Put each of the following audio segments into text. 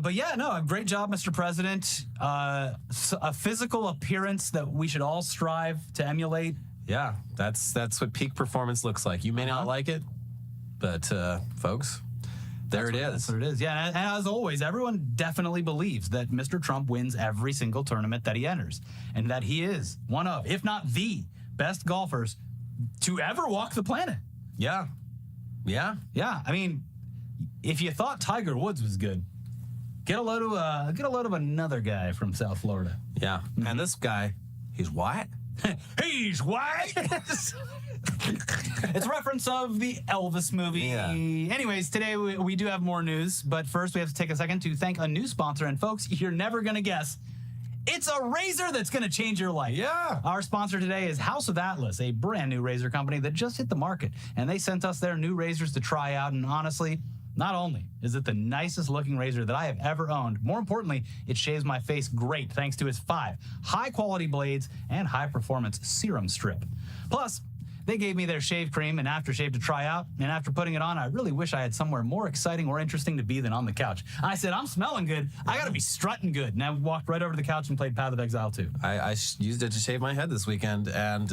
But yeah, no, great job, Mr. President. A physical appearance that we should all strive to emulate. Yeah, that's what peak performance looks like. You may not like it, but folks, there it is. That's what it is. Yeah, and as always, everyone definitely believes that Mr. Trump wins every single tournament that he enters, and that he is one of, if not the best golfers to ever walk the planet. Yeah. Yeah. Yeah. I mean, if you thought Tiger Woods was good, get a load of another guy from South Florida. Yeah. And this guy, he's white. He's white. It's a reference of the Elvis movie. Yeah. Anyways, today we do have more news, but first we have to take a second to thank a new sponsor. And folks, you're never gonna guess, it's a razor that's going to change your life. Yeah. Our sponsor today is House of Atlas, a brand new razor company that just hit the market. And they sent us their new razors to try out. And honestly, not only is it the nicest looking razor that I have ever owned, more importantly, it shaves my face great thanks to its 5 high quality blades and high performance serum strip. Plus, they gave me their shave cream and aftershave to try out, and after putting it on, I really wish I had somewhere more exciting or interesting to be than on the couch. I said, I'm smelling good. I gotta be strutting good. And I walked right over to the couch and played Path of Exile 2. I used it to shave my head this weekend, and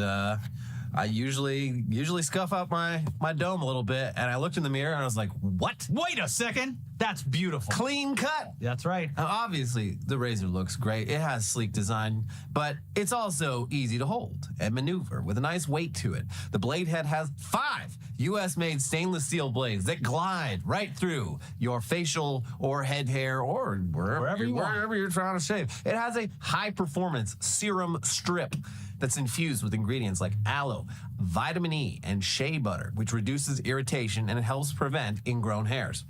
I usually scuff out my dome a little bit, and I looked in the mirror and I was like, what? Wait a second. That's beautiful. Clean cut. That's right. Now, obviously, the razor looks great. It has sleek design, but it's also easy to hold and maneuver with a nice weight to it. The blade head has 5 U.S.-made stainless steel blades that glide right through your facial or head hair or wherever you're trying to shave. It has a high-performance serum strip that's infused with ingredients like aloe, vitamin E, and shea butter, which reduces irritation and it helps prevent ingrown hairs.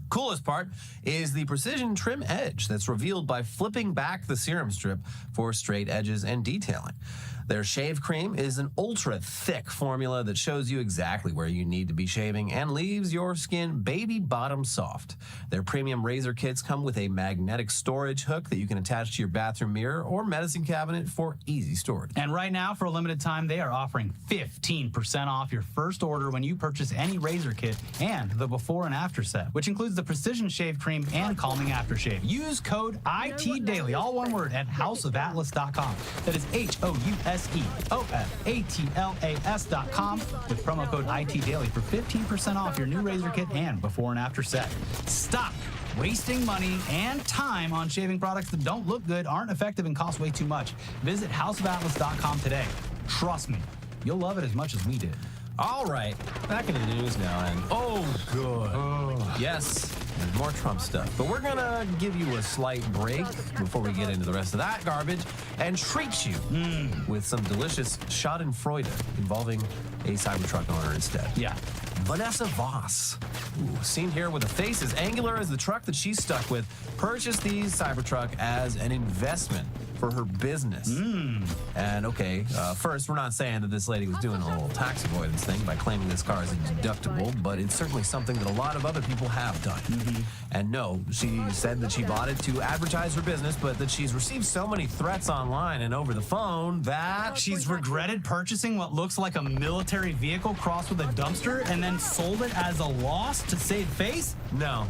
Coolest part is the precision trim edge that's revealed by flipping back the serum strip for straight edges and detailing. Their shave cream is an ultra-thick formula that shows you exactly where you need to be shaving and leaves your skin baby bottom soft. Their premium razor kits come with a magnetic storage hook that you can attach to your bathroom mirror or medicine cabinet for easy storage. And right now, for a limited time, they are offering 15% off your first order when you purchase any razor kit and the before and after set, which includes the precision shave cream and calming aftershave. Use code ITDaily, all one word, at houseofatlas.com. That is HOUSEOFATLAS.com with promo code ITDaily for 15% off your new razor kit and before and after set. Stop wasting money and time on shaving products that don't look good, aren't effective, and cost way too much. Visit houseofatlas.com today. Trust me, you'll love it as much as we did. All right, back into the news now, and yes, there's more Trump stuff. But we're gonna give you a slight break before we get into the rest of that garbage and treat you with some delicious schadenfreude involving a Cybertruck owner instead. Yeah. Vanessa Voss, seen here with a face as angular as the truck that she's stuck with, purchased the Cybertruck as an investment for her business. And okay, first, we're not saying that this lady was doing a little tax avoidance thing by claiming this car is deductible, but it's certainly something that a lot of other people have done. And no, she said that she bought it to advertise her business, but that she's received so many threats online and over the phone that she's regretted purchasing what looks like a military vehicle crossed with a dumpster and then sold it as a loss to save face? No.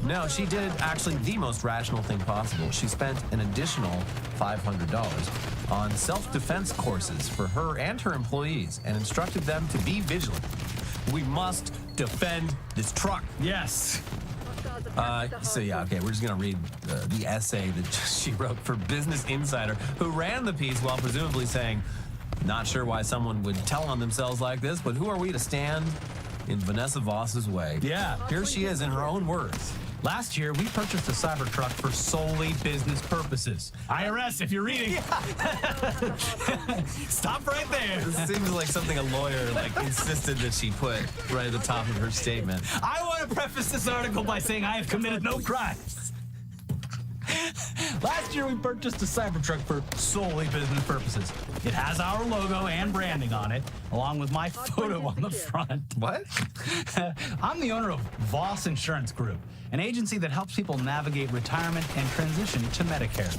No, she did actually the most rational thing possible. She spent an additional $500 on self-defense courses for her and her employees and instructed them to be vigilant. We must defend this truck. Yes. So yeah, okay, we're just gonna read the essay that she wrote for Business Insider, who ran the piece while presumably saying, not sure why someone would tell on themselves like this, but who are we to stand in Vanessa Voss's way? Yeah. Here she is in her own words. Last year, we purchased a Cybertruck for solely business purposes. IRS, if you're reading. Stop right there. This seems like something a lawyer insisted that she put right at the top of her statement. I want to preface this article by saying I have committed no crimes. Last year, we purchased a Cybertruck for solely business purposes. It has our logo and branding on it, along with my photo on the front. What? I'm the owner of Voss Insurance Group, an agency that helps people navigate retirement and transition to Medicare.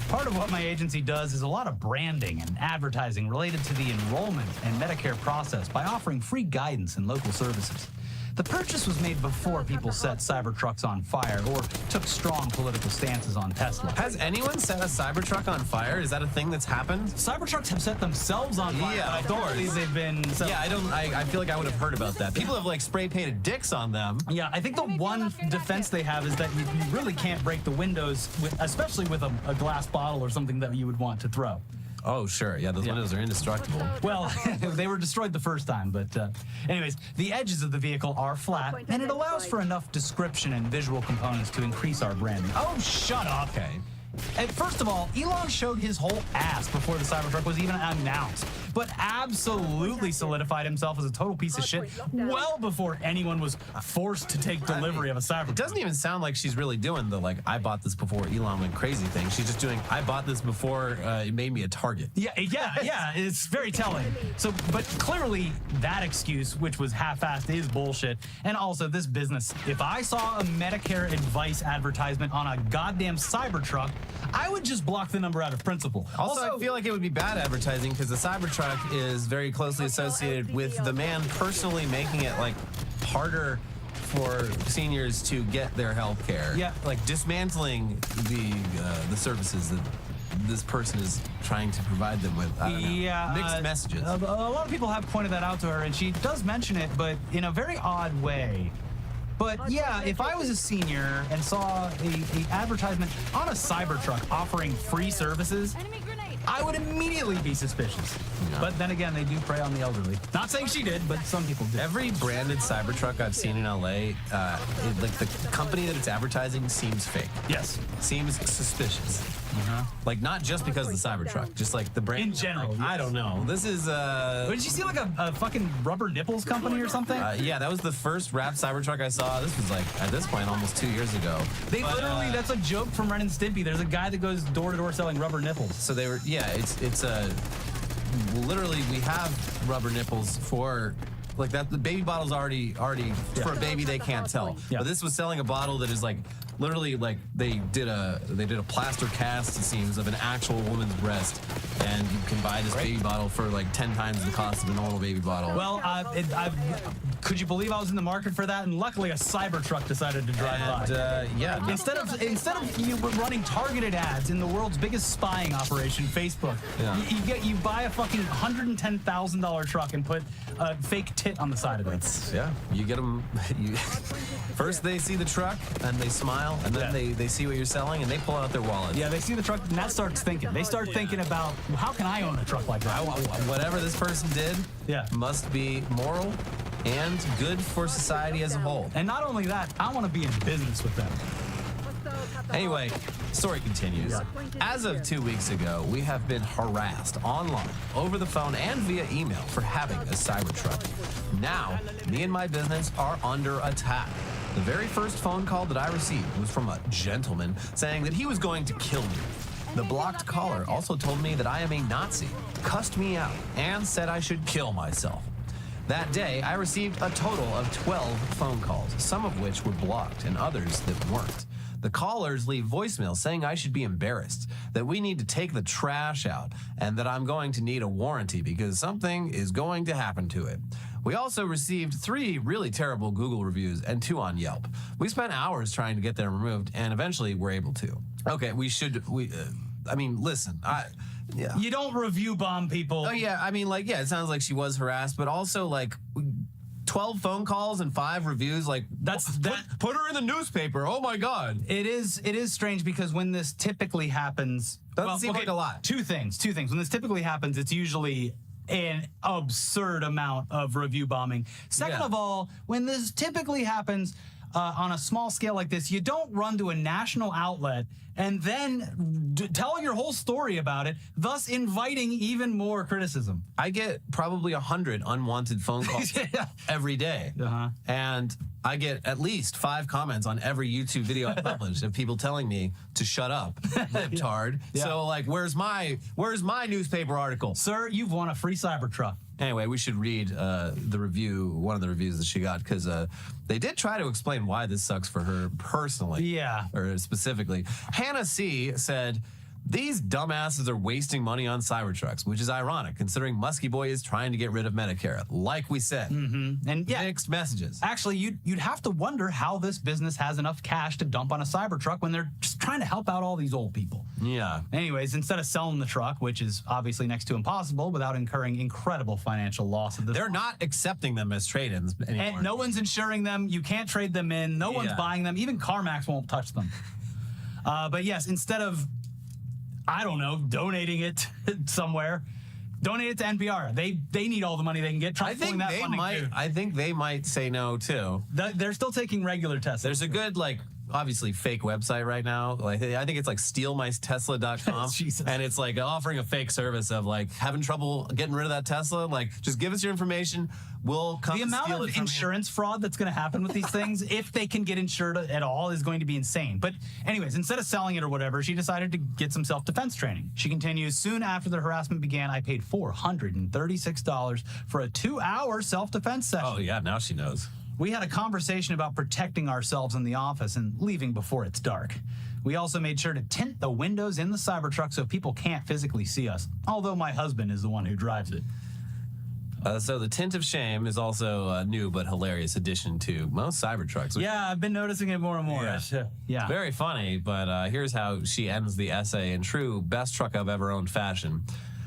Part of what my agency does is a lot of branding and advertising related to the enrollment and Medicare process by offering free guidance and local services. the purchase was made before people set Cybertrucks on fire or took strong political stances on Tesla. Has anyone set a Cybertruck on fire? Is that a thing that's happened? Cybertrucks have set themselves on fire, Yeah, but I of don't course. believe they've been... Yeah, I feel like I would have heard about that. People have like spray painted dicks on them. Yeah, I think the one defense they have is that you really can't break the windows, especially with a glass bottle or something that you would want to throw. Oh, sure. Yeah, those windows are indestructible. Well, they were destroyed the first time, but anyways, the edges of the vehicle are flat, and it allows for enough description and visual components to increase our branding. Oh, shut up. Okay. And first of all, Elon showed his whole ass before the Cybertruck was even announced, but absolutely solidified himself as a total piece of shit well before anyone was forced to take delivery of a Cybertruck. It doesn't even sound like she's really doing the, like, I bought this before Elon went crazy thing. She's just doing, I bought this before it made me a target. Yeah, it's very telling. So, but clearly that excuse, which was half-assed, is bullshit. And also this business, if I saw a Medicare advice advertisement on a goddamn Cybertruck, I would just block the number out of principle. Also, I feel like it would be bad advertising because the Cybertruck is very closely associated with the man personally making it like harder for seniors to get their health care. Yeah. Like dismantling the services that this person is trying to provide them with. I don't know. Yeah, Mixed messages. A lot of people have pointed that out to her, and she does mention it, but in a very odd way. But yeah, if I was a senior and saw a advertisement on a Cybertruck offering free services, I would immediately be suspicious. Yeah. But then again, they do prey on the elderly. Not saying she did, but some people did. Every branded Cybertruck I've seen in LA, like the company that it's advertising seems fake. Yes. Seems suspicious. Like not just because of the Cybertruck, just like the brand In general, Like, I don't know. This is Did you see like a fucking rubber nipples company or something? yeah, that was the first wrapped Cybertruck I saw. This was like at this point almost 2 years ago. They literally, that's a joke from Ren and Stimpy. There's a guy that goes door to door selling rubber nipples. So they were, yeah, it's literally we have rubber nipples for. Like that, the baby bottle's already for a baby they can't tell. Yeah. But this was selling a bottle that is like literally like they did a plaster cast, it seems, of an actual woman's breast, and you can buy this baby bottle for like 10 times the cost of a normal baby bottle. Well, could you believe I was in the market for that? And luckily, a Cybertruck decided to drive by. Yeah, Instead of you running targeted ads in the world's biggest spying operation, Facebook, Yeah. you buy a fucking $110,000 truck and put a fake tit on the side of it. yeah, you get them. First they see the truck and they smile, and then they see what you're selling and they pull out their wallet. Yeah, they see the truck and that starts thinking. They start thinking about, how can I own a truck like that? Whatever this person did, Yeah. must be moral and good for society as a whole. And not only that, I want to be in business with them. Anyway, story continues. As of 2 weeks ago, we have been harassed online, over the phone, and via email for having a Cybertruck. Now, me and my business are under attack. The very first phone call that I received was from a gentleman saying that he was going to kill me. The blocked caller also told me that I am a Nazi, cussed me out, and said I should kill myself. That day, I received a total of 12 phone calls, some of which were blocked and others that weren't. The callers leave voicemails saying I should be embarrassed, that we need to take the trash out, and that I'm going to need a warranty because something is going to happen to it. We also received 3 really terrible Google reviews and 2 on Yelp. We spent hours trying to get them removed, and eventually we're able to. Okay, listen, yeah. You don't review bomb people. Oh, yeah, I mean, like, yeah, it sounds like she was harassed, but also, like, 12 phone calls and 5 reviews, like, put her in the newspaper. Oh, my God. It is strange because when this typically happens... Doesn't seem like a lot. Two things. When this typically happens, it's usually an absurd amount of review bombing. Second of all, when this typically happens on a small scale like this, you don't run to a national outlet and then tell your whole story about it, thus inviting even more criticism. I get probably 100 unwanted phone calls every day. And I get at least 5 comments on every YouTube video I publish of people telling me to shut up, libtard. So, like, where's my newspaper article? Sir, you've won a free Cybertruck. Anyway, we should read the review, one of the reviews that she got, because they did try to explain why this sucks for her personally. Yeah. Or specifically. Hannah C. said, These dumbasses are wasting money on Cybertrucks, which is ironic considering Muskie Boy is trying to get rid of Medicare, like we said. And yeah, Mixed messages. actually, you'd have to wonder how this business has enough cash to dump on a Cybertruck when they're just trying to help out all these old people. Yeah. Anyways, instead of selling the truck, which is obviously next to impossible without incurring incredible financial loss at this They're not accepting them as trade-ins anymore. and no one's insuring them. You can't trade them in. No one's Yeah. buying them. Even CarMax won't touch them. But yes, instead of, I don't know, donating it somewhere, donate it to NPR. They need all the money they can get. Try I pulling think that they funding might. too. I think they might say no too. They're still taking regular Teslas. There's a good obviously fake website right now. Like I think it's like stealmystesla.com. Jesus. And it's like offering a fake service of like having trouble getting rid of that Tesla. Like just give us your information. We'll come The and amount steal of it from you. insurance fraud that's going to happen with these things, if they can get insured at all, is going to be insane. But anyways, instead of selling it or whatever, she decided to get some self-defense training. She continues, soon after the harassment began, I paid $436 for a 2-hour self-defense session. Oh yeah, now she knows. We had a conversation about protecting ourselves in the office and leaving before it's dark. We also made sure to tint the windows in the Cybertruck so people can't physically see us, although my husband is the one who drives it. So the tint of shame is also a new but hilarious addition to most Cybertrucks. Which Yeah, I've been noticing it more and more. Yeah. Very funny, but here's how she ends the essay in true best truck I've ever owned fashion.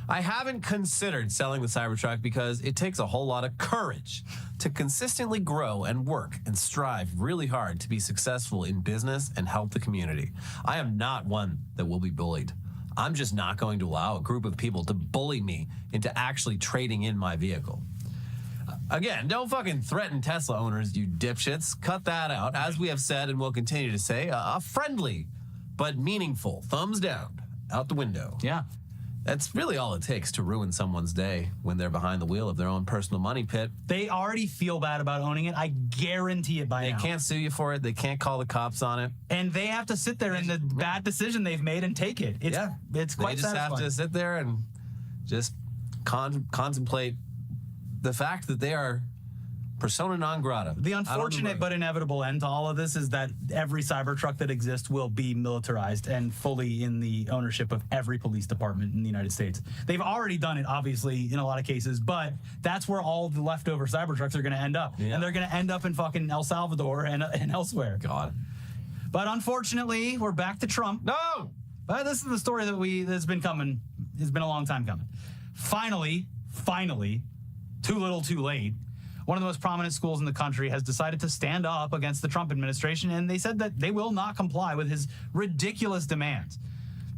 I haven't considered selling the Cybertruck because it takes a whole lot of courage to consistently grow and work and strive really hard to be successful in business and help the community. I am not one that will be bullied. I'm just not going to allow a group of people to bully me into actually trading in my vehicle. Again, don't fucking threaten Tesla owners, you dipshits. Cut that out. As we have said and will continue to say, a friendly but meaningful thumbs down out the window. Yeah. That's really all it takes to ruin someone's day when they're behind the wheel of their own personal money pit. They already feel bad about owning it. I guarantee it by They now. can't sue you for it. They can't call the cops on it. And they have to sit there in the bad decision they've made and take it. It's quite They just satisfying. have to sit there and just contemplate the fact that they are persona non grata. The unfortunate but inevitable end to all of this is that every Cybertruck that exists will be militarized and fully in the ownership of every police department in the United States. They've already done it, obviously, in a lot of cases, but that's where all the leftover Cybertrucks are going to end up. Yeah. And they're going to end up in fucking El Salvador and elsewhere. God. But unfortunately, we're back to Trump. No! But this is the story that's been coming. It's been a long time coming. Finally, too little too late, one of the most prominent schools in the country has decided to stand up against the Trump administration, and they said that they will not comply with his ridiculous demands.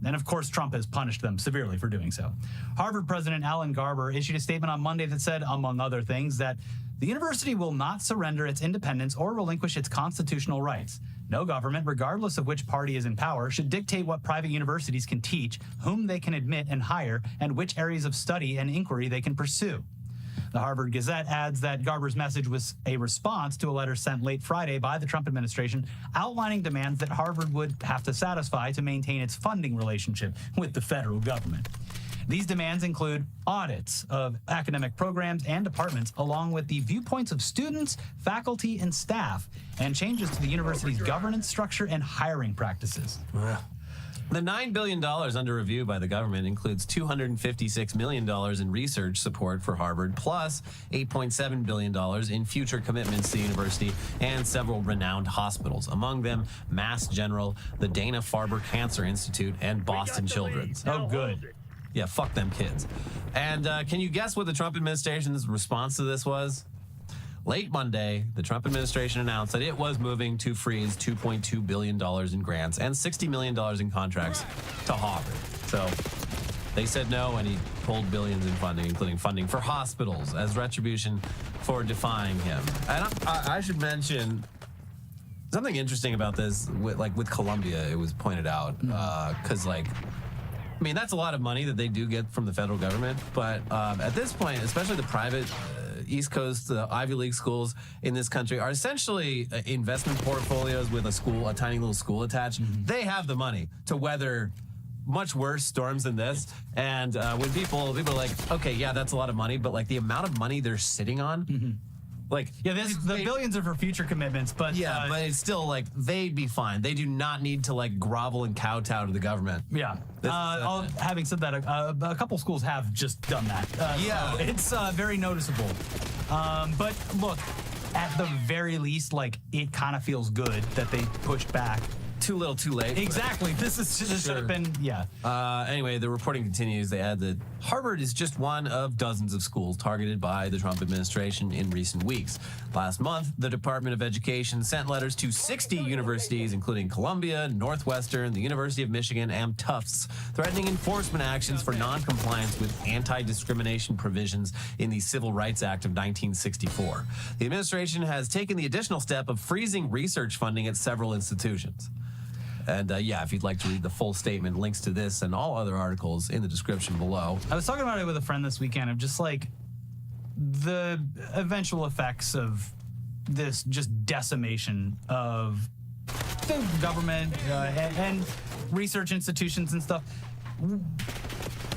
And of course, Trump has punished them severely for doing so. Harvard President Alan Garber issued a statement on Monday that said, among other things, that the university will not surrender its independence or relinquish its constitutional rights. No government, regardless of which party is in power, should dictate what private universities can teach, whom they can admit and hire, and which areas of study and inquiry they can pursue. The Harvard Gazette adds that Garber's message was a response to a letter sent late Friday by the Trump administration outlining demands that Harvard would have to satisfy to maintain its funding relationship with the federal government. These demands include audits of academic programs and departments, along with the viewpoints of students, faculty, and staff, and changes to the university's governance structure and hiring practices. The $9 billion under review by the government includes $256 million in research support for Harvard, plus $8.7 billion in future commitments to the university and several renowned hospitals, among them Mass General, the Dana-Farber Cancer Institute, and Boston Children's. Oh, good. Yeah, fuck them kids. And can you guess what the Trump administration's response to this was? Late Monday, the Trump administration announced that it was moving to freeze $2.2 billion in grants and $60 million in contracts to Harvard. So they said no, and he pulled billions in funding, including funding for hospitals as retribution for defying him. And I should mention something interesting about this, with Columbia, it was pointed out, because I mean, that's a lot of money that they do get from the federal government, but at this point, especially the private East Coast, Ivy League schools in this country are essentially investment portfolios with a tiny little school attached. They have the money to weather much worse storms than this. And when people are like, okay, yeah, that's a lot of money, but like the amount of money they're sitting on, Like, Yeah, the billions are for future commitments, but but it's still like they'd be fine. They do not need to like grovel and kowtow to the government. yeah. Having said that, a couple schools have just done that. So it's very noticeable. But look, at the very least, like it kind of feels good that they pushed back. Too little, too late. Exactly. This should have been, Anyway, the reporting continues. They add that Harvard is just one of dozens of schools targeted by the Trump administration in recent weeks. Last month, the Department of Education sent letters to 60 universities, including Columbia, Northwestern, the University of Michigan, and Tufts, threatening enforcement actions for non-compliance with anti-discrimination provisions in the Civil Rights Act of 1964. The administration has taken the additional step of freezing research funding at several institutions. And if you'd like to read the full statement, links to this and all other articles in the description below. I was talking about it with a friend this weekend of just like the eventual effects of this just decimation of the government and research institutions and stuff.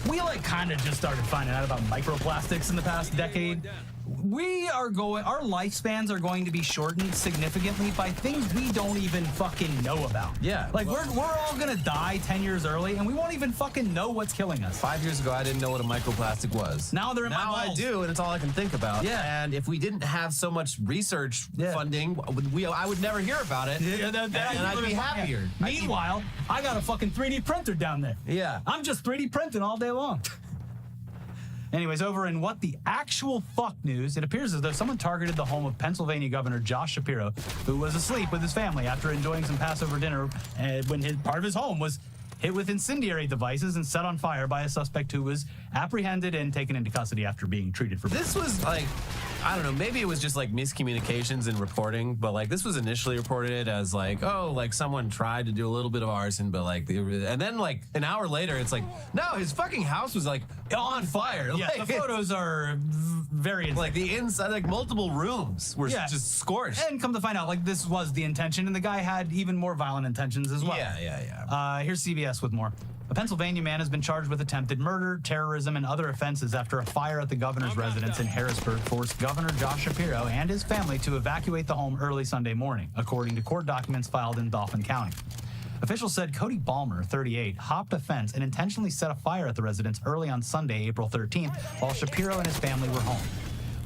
We like kind of just started finding out about microplastics in the past decade. Our lifespans are going to be shortened significantly by things we don't even fucking know about. Yeah. Like we're all gonna die 10 years early and we won't even fucking know what's killing us. 5 years ago, I didn't know what a microplastic was. Now they're in my I balls. do, and it's all I can think about. Yeah. And if we didn't have so much research funding, I would never hear about it. And I'd be happier. Meanwhile, I got a fucking 3D printer down there. Yeah. I'm just 3D printing all day long. Anyways, over in what the actual fuck news, it appears as though someone targeted the home of Pennsylvania Governor Josh Shapiro, who was asleep with his family after enjoying some Passover dinner when part of his home was hit with incendiary devices and set on fire by a suspect who was apprehended and taken into custody after being treated for. This was like, I don't know, maybe it was just like miscommunications in reporting, but like this was initially reported as like, oh, like someone tried to do a little bit of arson, but like, and then like an hour later, it's like, no, his fucking house was like on fire. Yeah, like, the photos are very insane. like the inside, like multiple rooms were just scorched. And come to find out, like this was the intention, and the guy had even more violent intentions as well. Yeah. Here's CBS with more. A Pennsylvania man has been charged with attempted murder, terrorism, and other offenses after a fire at the governor's residence in Harrisburg forced Governor Josh Shapiro and his family to evacuate the home early Sunday morning, according to court documents filed in Dauphin County. Officials said Cody Balmer, 38, hopped a fence and intentionally set a fire at the residence early on Sunday, April 13th, while Shapiro and his family were home.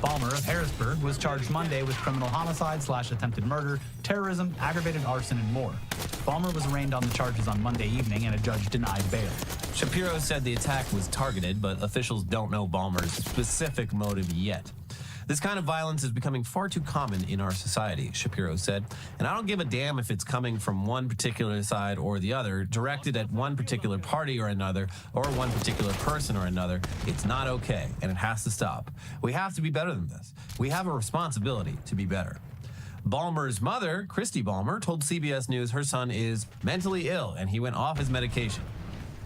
Balmer of Harrisburg was charged Monday with criminal homicide/attempted murder, terrorism, aggravated arson, and more. Balmer was arraigned on the charges on Monday evening, and a judge denied bail. Shapiro said the attack was targeted, but officials don't know Balmer's specific motive yet. This kind of violence is becoming far too common in our society, Shapiro said, and I don't give a damn if it's coming from one particular side or the other, directed at one particular party or another, or one particular person or another. It's not okay, and it has to stop. We have to be better than this. We have a responsibility to be better. Balmer's mother, Christy Balmer, told CBS News her son is mentally ill and he went off his medication.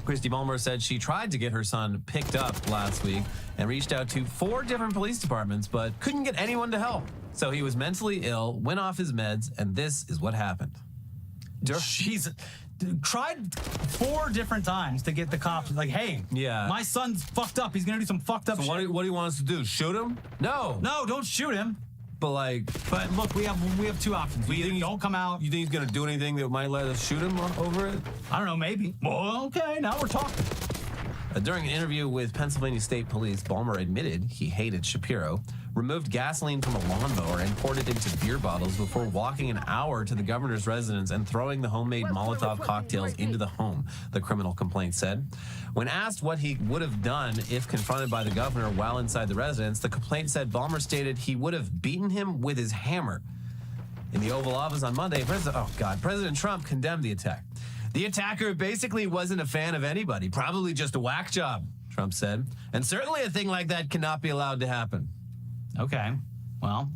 Christy Balmer said she tried to get her son picked up last week and reached out to 4 different police departments, but couldn't get anyone to help. So he was mentally ill, went off his meds, and this is what happened. She's tried 4 different times to get the cops, like, hey, my son's fucked up. He's going to do some fucked up shit. What do you want us to do? Shoot him? No. No, don't shoot him. But look, we have 2 options. We either don't come out. You think he's gonna do anything that might let us shoot him over it? I don't know, maybe. Well, okay, now we're talking. During an interview with Pennsylvania State Police, Balmer admitted he hated Shapiro, removed gasoline from a lawnmower and poured it into beer bottles before walking an hour to the governor's residence and throwing the homemade Molotov cocktails into the home, the criminal complaint said. When asked what he would have done if confronted by the governor while inside the residence, the complaint said Balmer stated he would have beaten him with his hammer. In the Oval Office on Monday, President Trump condemned the attack. The attacker basically wasn't a fan of anybody, probably just a whack job, Trump said. And certainly a thing like that cannot be allowed to happen. Okay, well,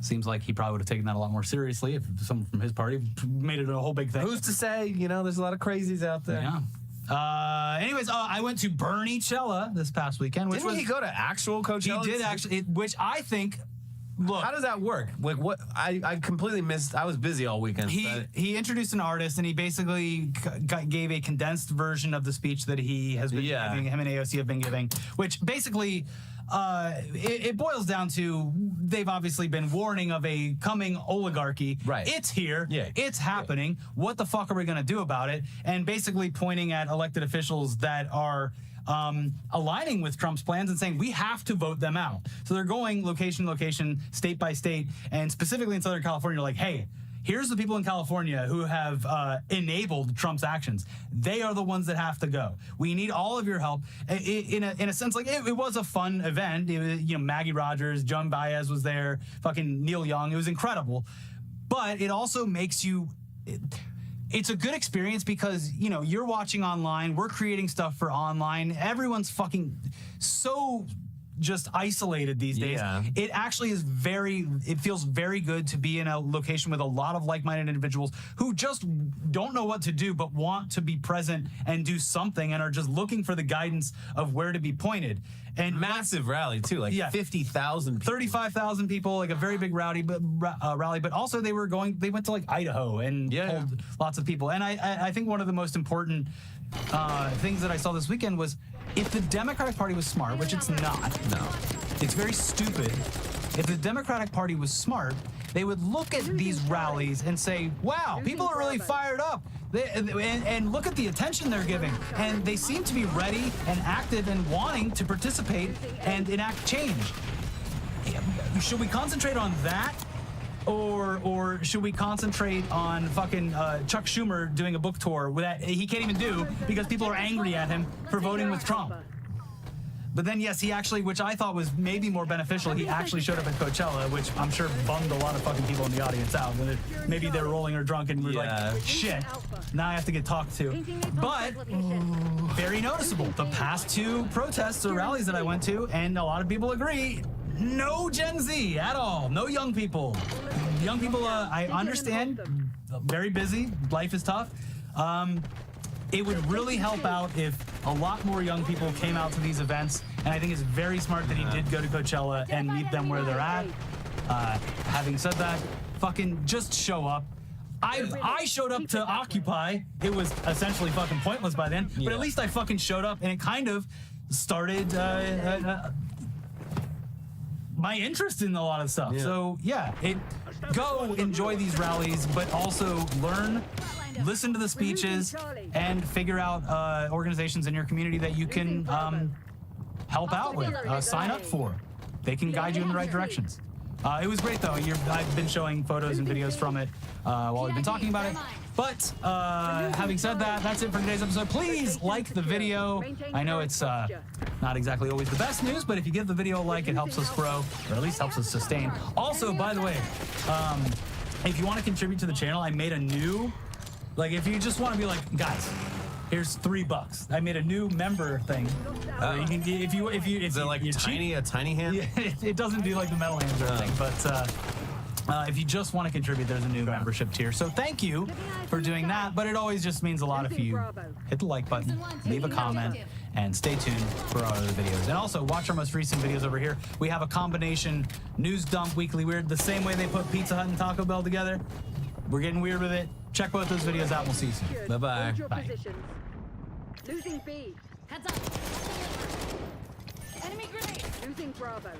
seems like he probably would have taken that a lot more seriously if someone from his party made it a whole big thing. Who's to say? You know, there's a lot of crazies out there. Yeah. Anyways, I went to Bernie Cella this past weekend. Didn't he go to actual Coachella? He did actually, which I think Look, how does that work? Like, what? I completely missed. I was busy all weekend. he introduced an artist, and he basically gave a condensed version of the speech that he has been giving. Him and AOC have been giving, which basically. It boils down to they've obviously been warning of a coming oligarchy. Right. It's here. Yeah. It's happening. What the fuck are we going to do about it? And basically pointing at elected officials that are aligning with Trump's plans and saying we have to vote them out. So they're going location, location, state by state, and specifically in Southern California, like, hey, here's the people in California who have enabled Trump's actions. They are the ones that have to go. We need all of your help. In a sense, like it was a fun event. It was, Maggie Rogers, Joan Baez was there, fucking Neil Young. It was incredible. But it also makes you. It's a good experience because, you're watching online. We're creating stuff for online. Everyone's fucking so just isolated these days. Yeah. It actually is it feels very good to be in a location with a lot of like-minded individuals who just don't know what to do but want to be present and do something and are just looking for the guidance of where to be pointed. And massive rally too, like 50,000 people. 35,000 people, like a very big rally, but also they went to like Idaho and pulled lots of people. And I think one of the most important things that I saw this weekend was if the Democratic Party was smart, which it's not. No. It's very stupid. If the Democratic Party was smart, they would look at these rallies and say, wow, people are really fired up. And look at the attention they're giving. And they seem to be ready and active and wanting to participate and enact change. Should we concentrate on that? Or should we concentrate on fucking Chuck Schumer doing a book tour that he can't even do because people are angry at him for voting with Trump? But then, yes, he actually, which I thought was maybe more beneficial, he actually showed up at Coachella, which I'm sure bummed a lot of fucking people in the audience out. Maybe they're rolling or drunk and we're like, shit, now I have to get talked to. But very noticeable. The past two protests or rallies that I went to, and a lot of people agree, no Gen Z at all. No young people. Young people, I understand, very busy. Life is tough. It would really help out if a lot more young people came out to these events. And I think it's very smart that he did go to Coachella and meet them where they're at. Having said that, fucking just show up. I showed up to Occupy. It was essentially fucking pointless by then. But at least I fucking showed up, and it kind of started my interest in a lot of stuff. So go enjoy these rallies, but also listen to the speeches, and figure out organizations in your community that you can help out with, sign up for. They can guide you in the right directions. It was great, though. I've been showing photos and videos from it while we've been talking about it. But having said that, that's it for today's episode. Please like the video. I know it's not exactly always the best news, but if you give the video a like, it helps us grow, or at least helps us sustain. Also, by the way, if you want to contribute to the channel, I made a new, like, if you just want to be like, guys, here's $3. I made a new member thing. You can, if like you're a tiny hand? Yeah, it doesn't do like the metal hands or anything, but if you just want to contribute, there's a new membership tier. So thank you for doing that, but it always just means a lot if you hit the like button, leave a comment, and stay tuned for our other videos. And also, watch our most recent videos over here. We have a combination news dump, weekly weird, the same way they put Pizza Hut and Taco Bell together. We're getting weird with it. Check both those videos out. We'll see you soon. Bye-bye. Bye. Losing B. Heads up. Enemy grenade. Losing Bravo.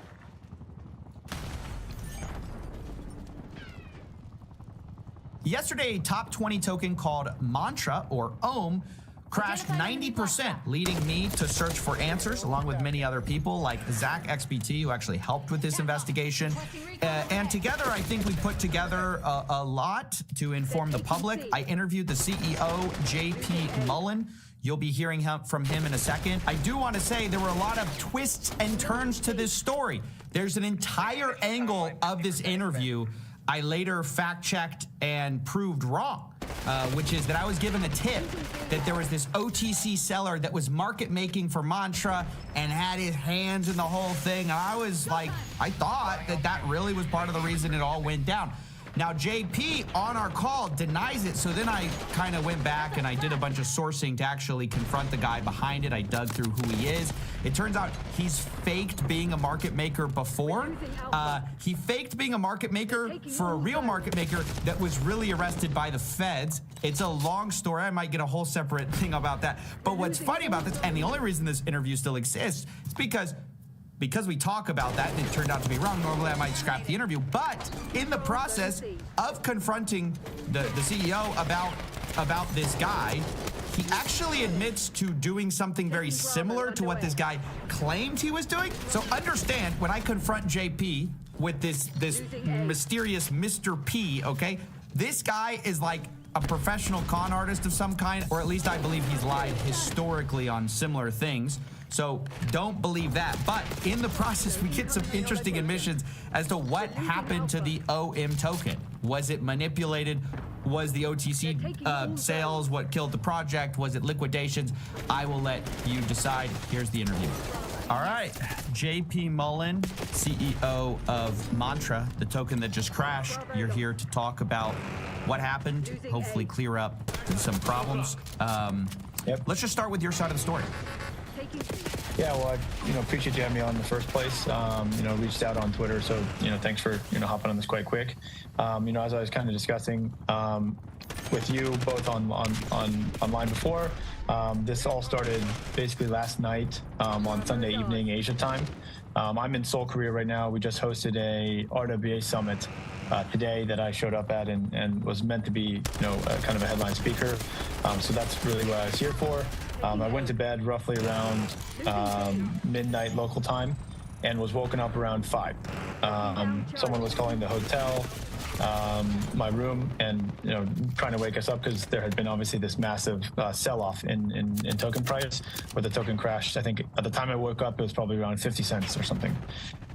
Yesterday, a top 20 token called Mantra, or Ohm, crashed 90%, leading me to search for answers, along with many other people like Zach XBT, who actually helped with this investigation. And together, I think we put together a lot to inform the public. I interviewed the CEO, JP Mullen. You'll be hearing from him in a second. I do want to say there were a lot of twists and turns to this story. There's an entire angle of this interview I later fact-checked and proved wrong, which is that I was given a tip that there was this OTC seller that was market-making for Mantra and had his hands in the whole thing. And I was like, I thought that really was part of the reason it all went down. Now, JP on our call denies it, so then I kind of went back and I did a bunch of sourcing to actually confront the guy behind it. I dug through who he is. It turns out he's faked being a market maker before. He faked being a market maker for a real market maker that was really arrested by the feds. It's a long story. I might get a whole separate thing about that. But what's funny about this, and the only reason this interview still exists, is because we talk about that and it turned out to be wrong. Normally I might scrap the interview, but in the process of confronting the CEO about this guy, he actually admits to doing something very similar to what this guy claimed he was doing. So understand, when I confront JP with this mysterious Mr. P, okay, this guy is like a professional con artist of some kind, or at least I believe he's lied historically on similar things. So don't believe that. But in the process, we get some interesting admissions as to what happened to the OM token. Was it manipulated? Was the OTC sales what killed the project? Was it liquidations? I will let you decide. Here's the interview. All right, JP Mullen, CEO of Mantra, the token that just crashed. You're here to talk about what happened, hopefully clear up some problems. Let's just start with your side of the story. Yeah, well, I appreciate you having me on in the first place. Reached out on Twitter, so thanks for hopping on this quite quick. As I was kind of discussing with you both online before, this all started basically last night on Sunday evening Asia time. I'm in Seoul, Korea right now. We just hosted a RWA summit today that I showed up at and was meant to be kind of a headline speaker. So that's really what I was here for. I went to bed roughly around midnight local time and was woken up around 5. Someone was calling the hotel, my room, and trying to wake us up because there had been obviously this massive sell-off in token price, where the token crashed. I think at the time I woke up, it was probably around 50 cents or something.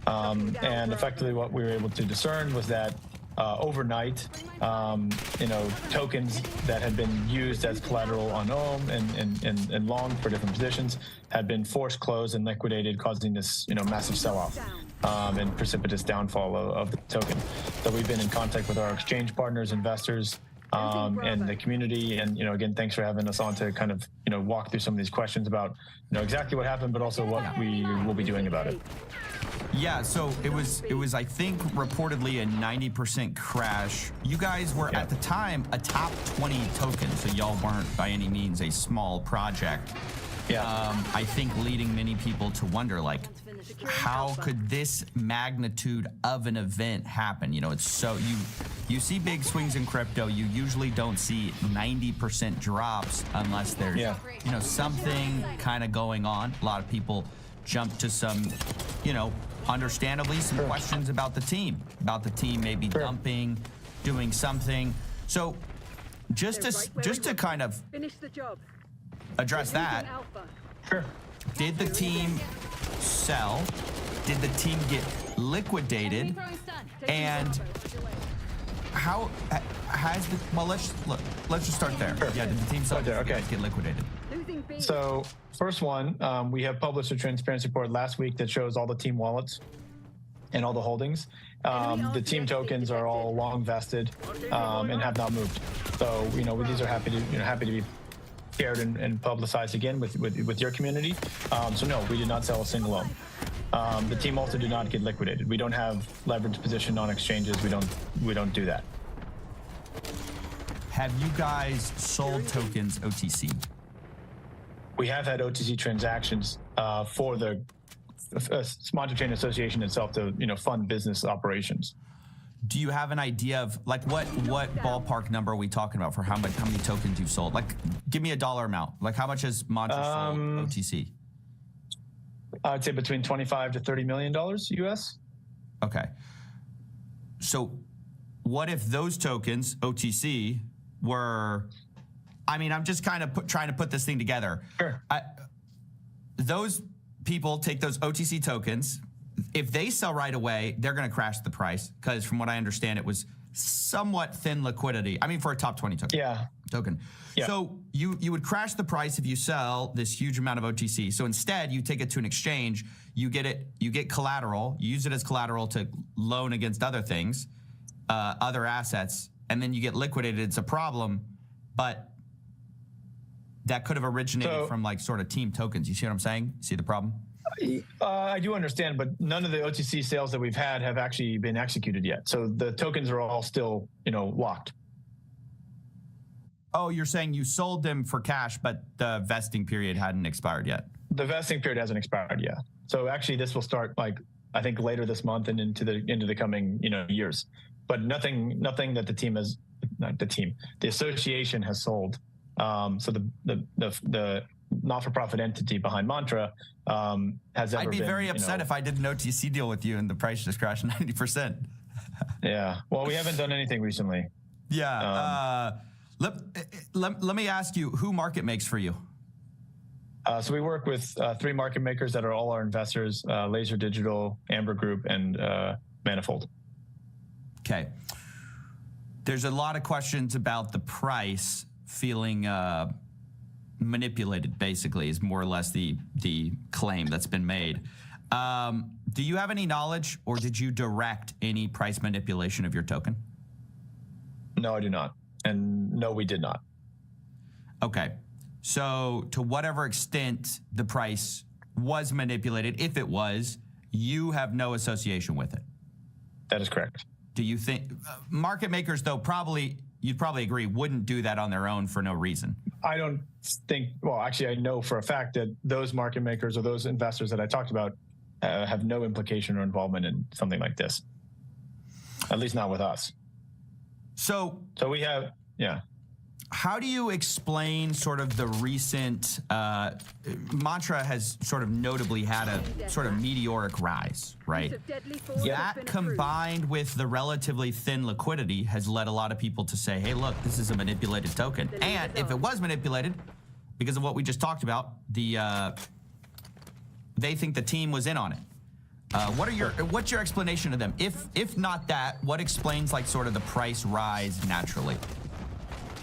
And effectively what we were able to discern was that overnight, tokens that had been used as collateral on OM and long for different positions had been forced closed and liquidated, causing this massive sell-off and precipitous downfall of the token. So we've been in contact with our exchange partners, investors, and the community. And again, thanks for having us on to kind of walk through some of these questions about exactly what happened, but also what we will be doing about it. Yeah, so it was I think reportedly a 90% crash. You guys were at the time a top 20 token, so y'all weren't by any means a small project. Yeah. I think leading many people to wonder, like, how could this magnitude of an event happen? It's so you see big swings in crypto. You usually don't see 90% drops unless there's something kind of going on. A lot of people jump to some, understandably some questions about the team maybe dumping, doing something. So just to kind of Finish the job. address that, Sure. did the team sell? Did the team get liquidated? And how has the let's just start there. Sure. Yeah, did the team sell? Okay, Did you okay. guys get liquidated? Losing B. So first one, we have published a transparency report last week that shows all the team wallets and all the holdings. The team tokens are all long vested and have not moved. So these are happy to be shared and publicized again with your community. So no, we did not sell a single loan. The team also did not get liquidated. We don't have leverage position on exchanges. We don't do that. Have you guys sold tokens OTC? We have had OTC transactions for the Mantra Chain Association itself to fund business operations. Do you have an idea of like what ballpark number are we talking about for how many tokens you've sold? Like, give me a dollar amount. Like, how much has Mantra sold OTC? I'd say between $25 to $30 million US. Okay. So, what if those tokens OTC were? I mean, I'm just kind of trying to put this thing together. Sure. Those people take those OTC tokens. If they sell right away, they're going to crash the price because, from what I understand, it was somewhat thin liquidity. I mean, for a top 20 token. Yeah. So you would crash the price if you sell this huge amount of OTC. So instead, you take it to an exchange. You get collateral. You use it as collateral to loan against other things, other assets, and then you get liquidated, it's a problem. But that could have originated from like sort of team tokens. You see what I'm saying? See the problem? I do understand, but none of the OTC sales that we've had have actually been executed yet. So the tokens are all still, locked. Oh, you're saying you sold them for cash, but the vesting period hadn't expired yet. The vesting period hasn't expired yet. So actually, this will start I think later this month and into the coming years. But nothing that the team has, not the team, the association has sold. So the not-for-profit entity behind Mantra has ever I'd be been, very upset if I did an OTC deal with you and the price just crashed 90%. Yeah. Well, we haven't done anything recently. Yeah. Let me ask you, who market makes for you? So we work with 3 market makers that are all our investors: Laser Digital, Amber Group, and Manifold. Okay. There's a lot of questions about the price feeling manipulated, basically, is more or less the claim that's been made. Do you have any knowledge, or did you direct any price manipulation of your token? No, I do not. And no, we did not. Okay. So to whatever extent the price was manipulated, if it was, you have no association with it. That is correct. Do you think market makers, though, you'd probably agree, wouldn't do that on their own for no reason? I don't think, well, actually, I know for a fact that those market makers or those investors that I talked about have no implication or involvement in something like this. At least not with us. So we have, yeah. How do you explain sort of the recent, Mantra has sort of notably had a sort of meteoric rise, right? That combined with the relatively thin liquidity has led a lot of people to say, hey, look, this is a manipulated token. And if it was manipulated, because of what we just talked about, they think the team was in on it. What's your explanation to them? If not that, what explains like sort of the price rise naturally?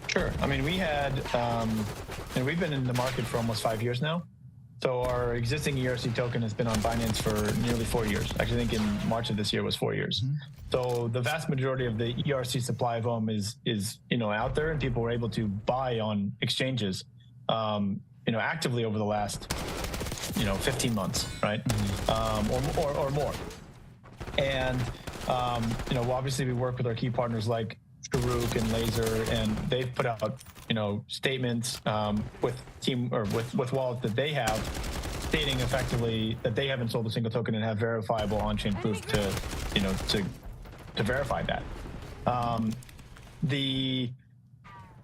Sure. I mean, we had, and we've been in the market for almost 5 years now. So our existing ERC token has been on Binance for nearly 4 years. Actually, I think in March of this year was 4 years. Mm-hmm. So the vast majority of the ERC supply of them is out there, and people were able to buy on exchanges, actively over the last 15 months, right? Mm-hmm. Or more. And obviously we work with our key partners like Farouk and Laser, and they've put out statements with wallets that they have, stating effectively that they haven't sold a single token and have verifiable on-chain proof to verify that. The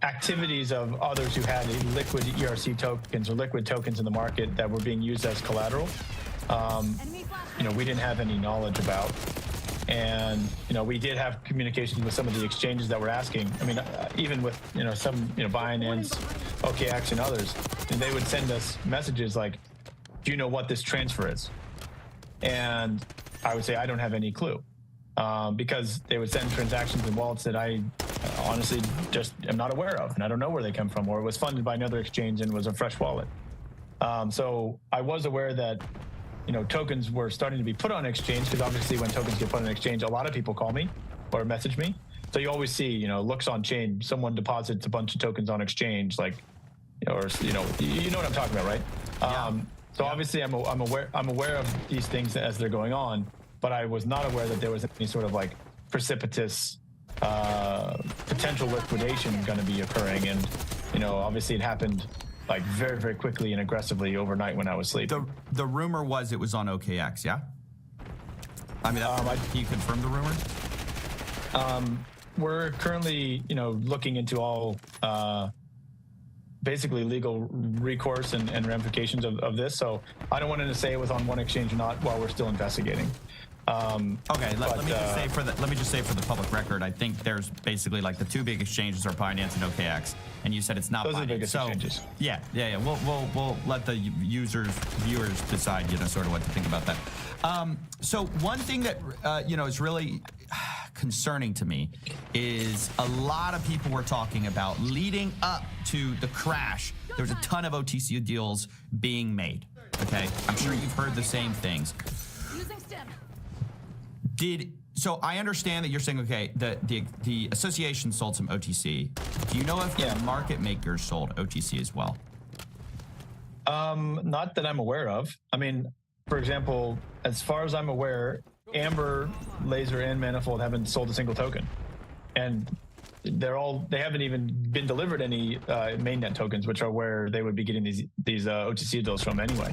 activities of others who had liquid ERC tokens or liquid tokens in the market that were being used as collateral, we didn't have any knowledge about. And we did have communications with some of the exchanges that were asking. I mean, even with some Binance, OKX, and others, and they would send us messages like, "Do you know what this transfer is?" And I would say I don't have any clue, because they would send transactions in wallets that I honestly just am not aware of, and I don't know where they come from, or it was funded by another exchange and was a fresh wallet. So I was aware that tokens were starting to be put on exchange, because obviously when tokens get put on exchange, a lot of people call me or message me. So you always see, looks on chain, someone deposits a bunch of tokens on exchange, like, or you know what I'm talking about, right? Yeah. So obviously I'm aware of these things as they're going on, but I was not aware that there was any sort of like precipitous potential liquidation going to be occurring, and obviously it happened like very, very quickly and aggressively overnight when I was sleeping. The rumor was it was on OKX, yeah? I mean, can you confirm the rumor? We're currently, looking into all basically legal recourse and ramifications of this. So I don't want to say it was on one exchange or not while we're still investigating. Okay, let me just say for the public record, I think there's basically like the two big exchanges are Binance and OKX, and you said it's not Those Binance. Are the biggest exchanges. Yeah. We'll let the viewers decide, sort of what to think about that. So one thing that is really concerning to me is a lot of people were talking about leading up to the crash. There's a ton of OTC deals being made. Okay, I'm sure you've heard the same things. So I understand that you're saying, okay, the association sold some OTC. Do you know if the market makers sold OTC as well? Not that I'm aware of. I mean, for example, as far as I'm aware, Amber, Laser, and Manifold haven't sold a single token, and they haven't even been delivered any mainnet tokens, which are where they would be getting these OTC deals from anyway.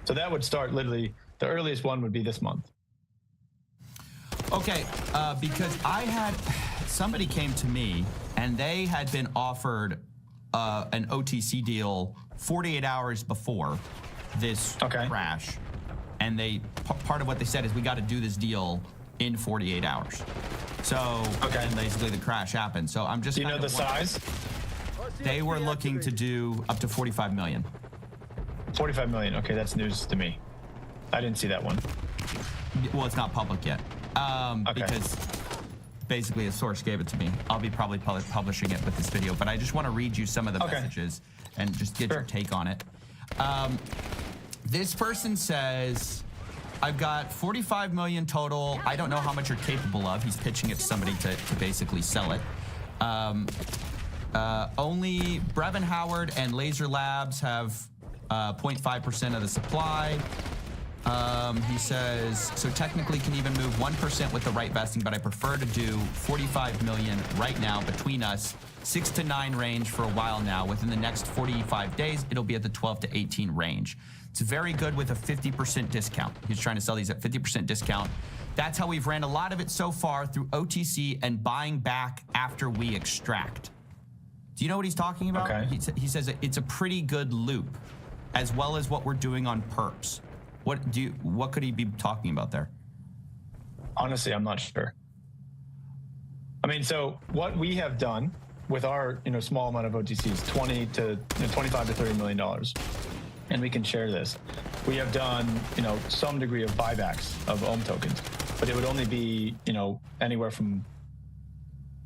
So that would start literally, the earliest one would be this month. Okay, because somebody came to me and they had been offered an OTC deal 48 hours before this crash. And part of what they said is we got to do this deal in 48 hours. So, and basically the crash happened. So I'm just Do you know the size? They were looking to do up to 45 million. 45 million. Okay, that's news to me. I didn't see that one. Well, it's not public yet. Because basically a source gave it to me. I'll be probably publishing it with this video, but I just want to read you some of the messages and just get your take on it. This person says, I've got 45 million total. I don't know how much you're capable of. He's pitching it to somebody to basically sell it. Only Brevin Howard and Laser Labs have 0.5% of the supply. He says, so technically can even move 1% with the right vesting, but I prefer to do 45 million right now between us, 6 to 9 range for a while now. Within the next 45 days, it'll be at the 12 to 18 range. It's very good with a 50% discount. He's trying to sell these at 50% discount. That's how we've ran a lot of it so far, through OTC and buying back after we extract. Do you know what he's talking about? Okay. He says it's a pretty good loop, as well as what we're doing on perps. What could he be talking about there? Honestly, I'm not sure. I mean, so what we have done with our small amount of OTCs, 25 to $30 million, and we can share this. We have done some degree of buybacks of OHM tokens, but it would only be anywhere from,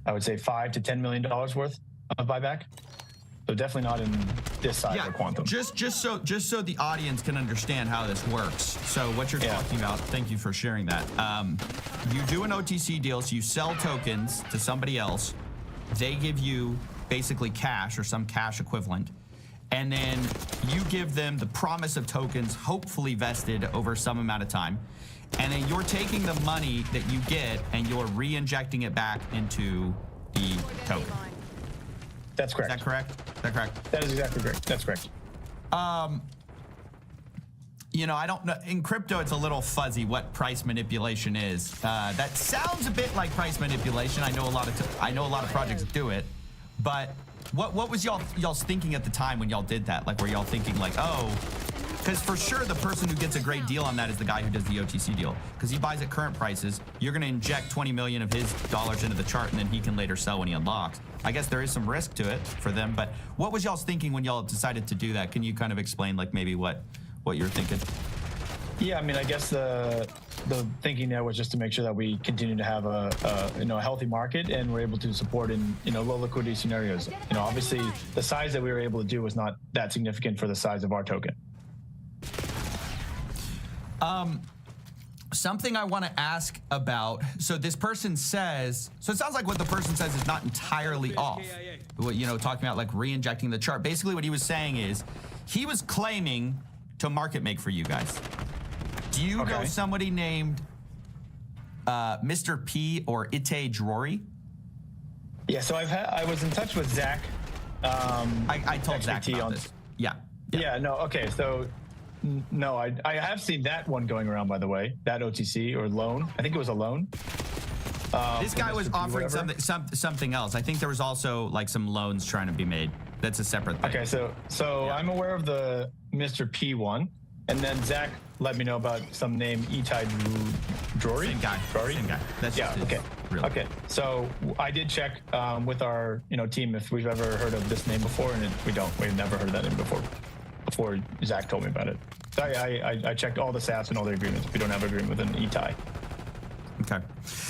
I would say, $5 to $10 million worth of buyback. So definitely not in this size of quantum. Just so the audience can understand how this works. So what you're talking about, thank you for sharing that. You do an OTC deal, so you sell tokens to somebody else. They give you basically cash or some cash equivalent. And then you give them the promise of tokens, hopefully vested over some amount of time. And then you're taking the money that you get and you're re-injecting it back into the token. That's correct. Is that correct? Is that correct? That is exactly correct. That's correct. I don't know. In crypto, it's a little fuzzy what price manipulation is. That sounds a bit like price manipulation. I know a lot of projects do it, but what was y'all's thinking at the time when y'all did that? Like, were y'all thinking like, oh, because for sure the person who gets a great deal on that is the guy who does the OTC deal, because he buys at current prices. You're going to inject 20 million of his dollars into the chart, and then he can later sell when he unlocks. I guess there is some risk to it for them, but what was y'all's thinking when y'all decided to do that? Can you kind of explain, like, maybe what you're thinking? Yeah, I mean, I guess the thinking there was just to make sure that we continue to have a healthy market, and we're able to support in low liquidity scenarios. Obviously the size that we were able to do was not that significant for the size of our token. Something I want to ask about. So this person says, so it sounds like what the person says is not entirely off. Talking about like re-injecting the chart. Basically what he was saying is he was claiming to market make for you guys. Do you know somebody named Mr. P or Ite Drury? Yeah, so I was in touch with Zach. I told Zach about this. Yeah. No, okay, so no, I have seen that one going around, by the way, that OTC or loan. I think it was a loan. This guy was offering something else. I think there was also like some loans trying to be made. That's a separate thing. Okay, so I'm aware of the Mr. P one, and then Zach let me know about some name Itai Drury. Same guy. Same guy. That's okay. Okay. So I did check with our team if we've ever heard of this name before, and we've never heard that name before Zach told me about it. So I checked all the stats and all the agreements. We don't have an agreement with an Itai. Okay.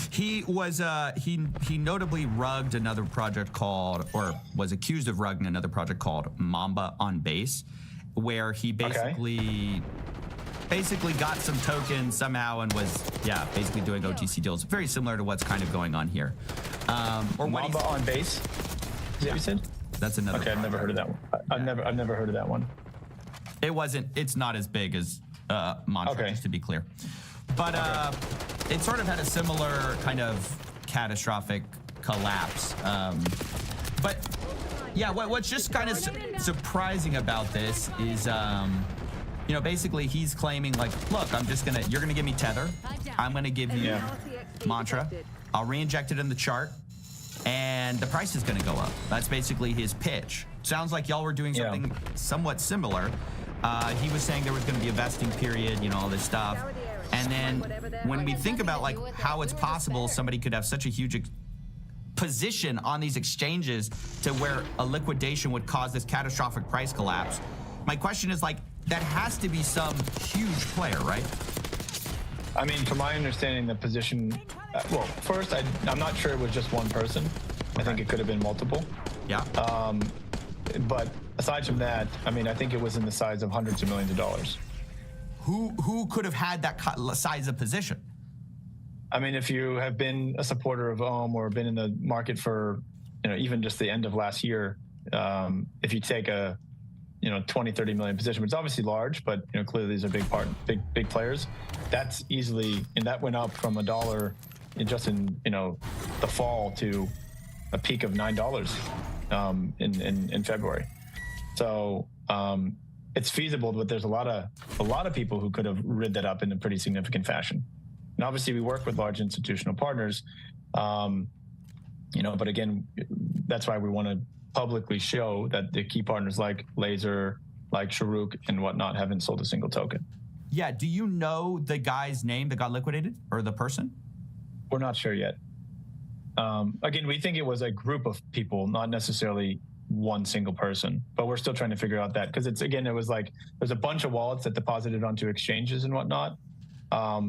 He was he notably rugged another project called, or was accused of rugging another project called Mamba on Base, where he basically basically got some tokens somehow and was, basically doing OTC deals. Very similar to what's kind of going on here. Or what Mamba on base. Is that what you said? That's another. Okay, I've never heard of that one. I've never heard of that one. It's not as big as Mantra, just to be clear. But it sort of had a similar kind of catastrophic collapse. But yeah, what's just kind of surprising about this is, you know, basically he's claiming like, look, you're gonna give me Tether. I'm gonna give you Mantra. I'll re-inject it in the chart, and the price is gonna go up. That's basically his pitch. Sounds like y'all were doing something somewhat similar. He was saying there was gonna be a vesting period, you know, all this stuff. And then when we think about like how it's possible somebody could have such a huge position on these exchanges to where a liquidation would cause this catastrophic price collapse, my question is like, that has to be some huge player, right? I mean, from my understanding, the position, well, first, I'm not sure it was just one person. I think it could have been multiple. Yeah. But aside from that, I mean, I think it was in the size of hundreds of millions of dollars. Who could have had that size of position? I mean, if you have been a supporter of Ohm or been in the market for, you know, even just the end of last year, if you take a, you know, 20, 30 million position, which is obviously large, but, you know, clearly these are big players. That's easily, and that went up from $1 just in, you know, the fall to a peak of $9 in February. So it's feasible, but there's a lot of people who could have rid that up in a pretty significant fashion. And obviously we work with large institutional partners, you know, but again, that's why we want to publicly show that the key partners like Laser, like Sharuk and whatnot haven't sold a single token. Yeah, do you know the guy's name that got liquidated, or the person? We're not sure yet. Again, we think it was a group of people, not necessarily one single person, but we're still trying to figure out that, because it was like there's a bunch of wallets that deposited onto exchanges and whatnot.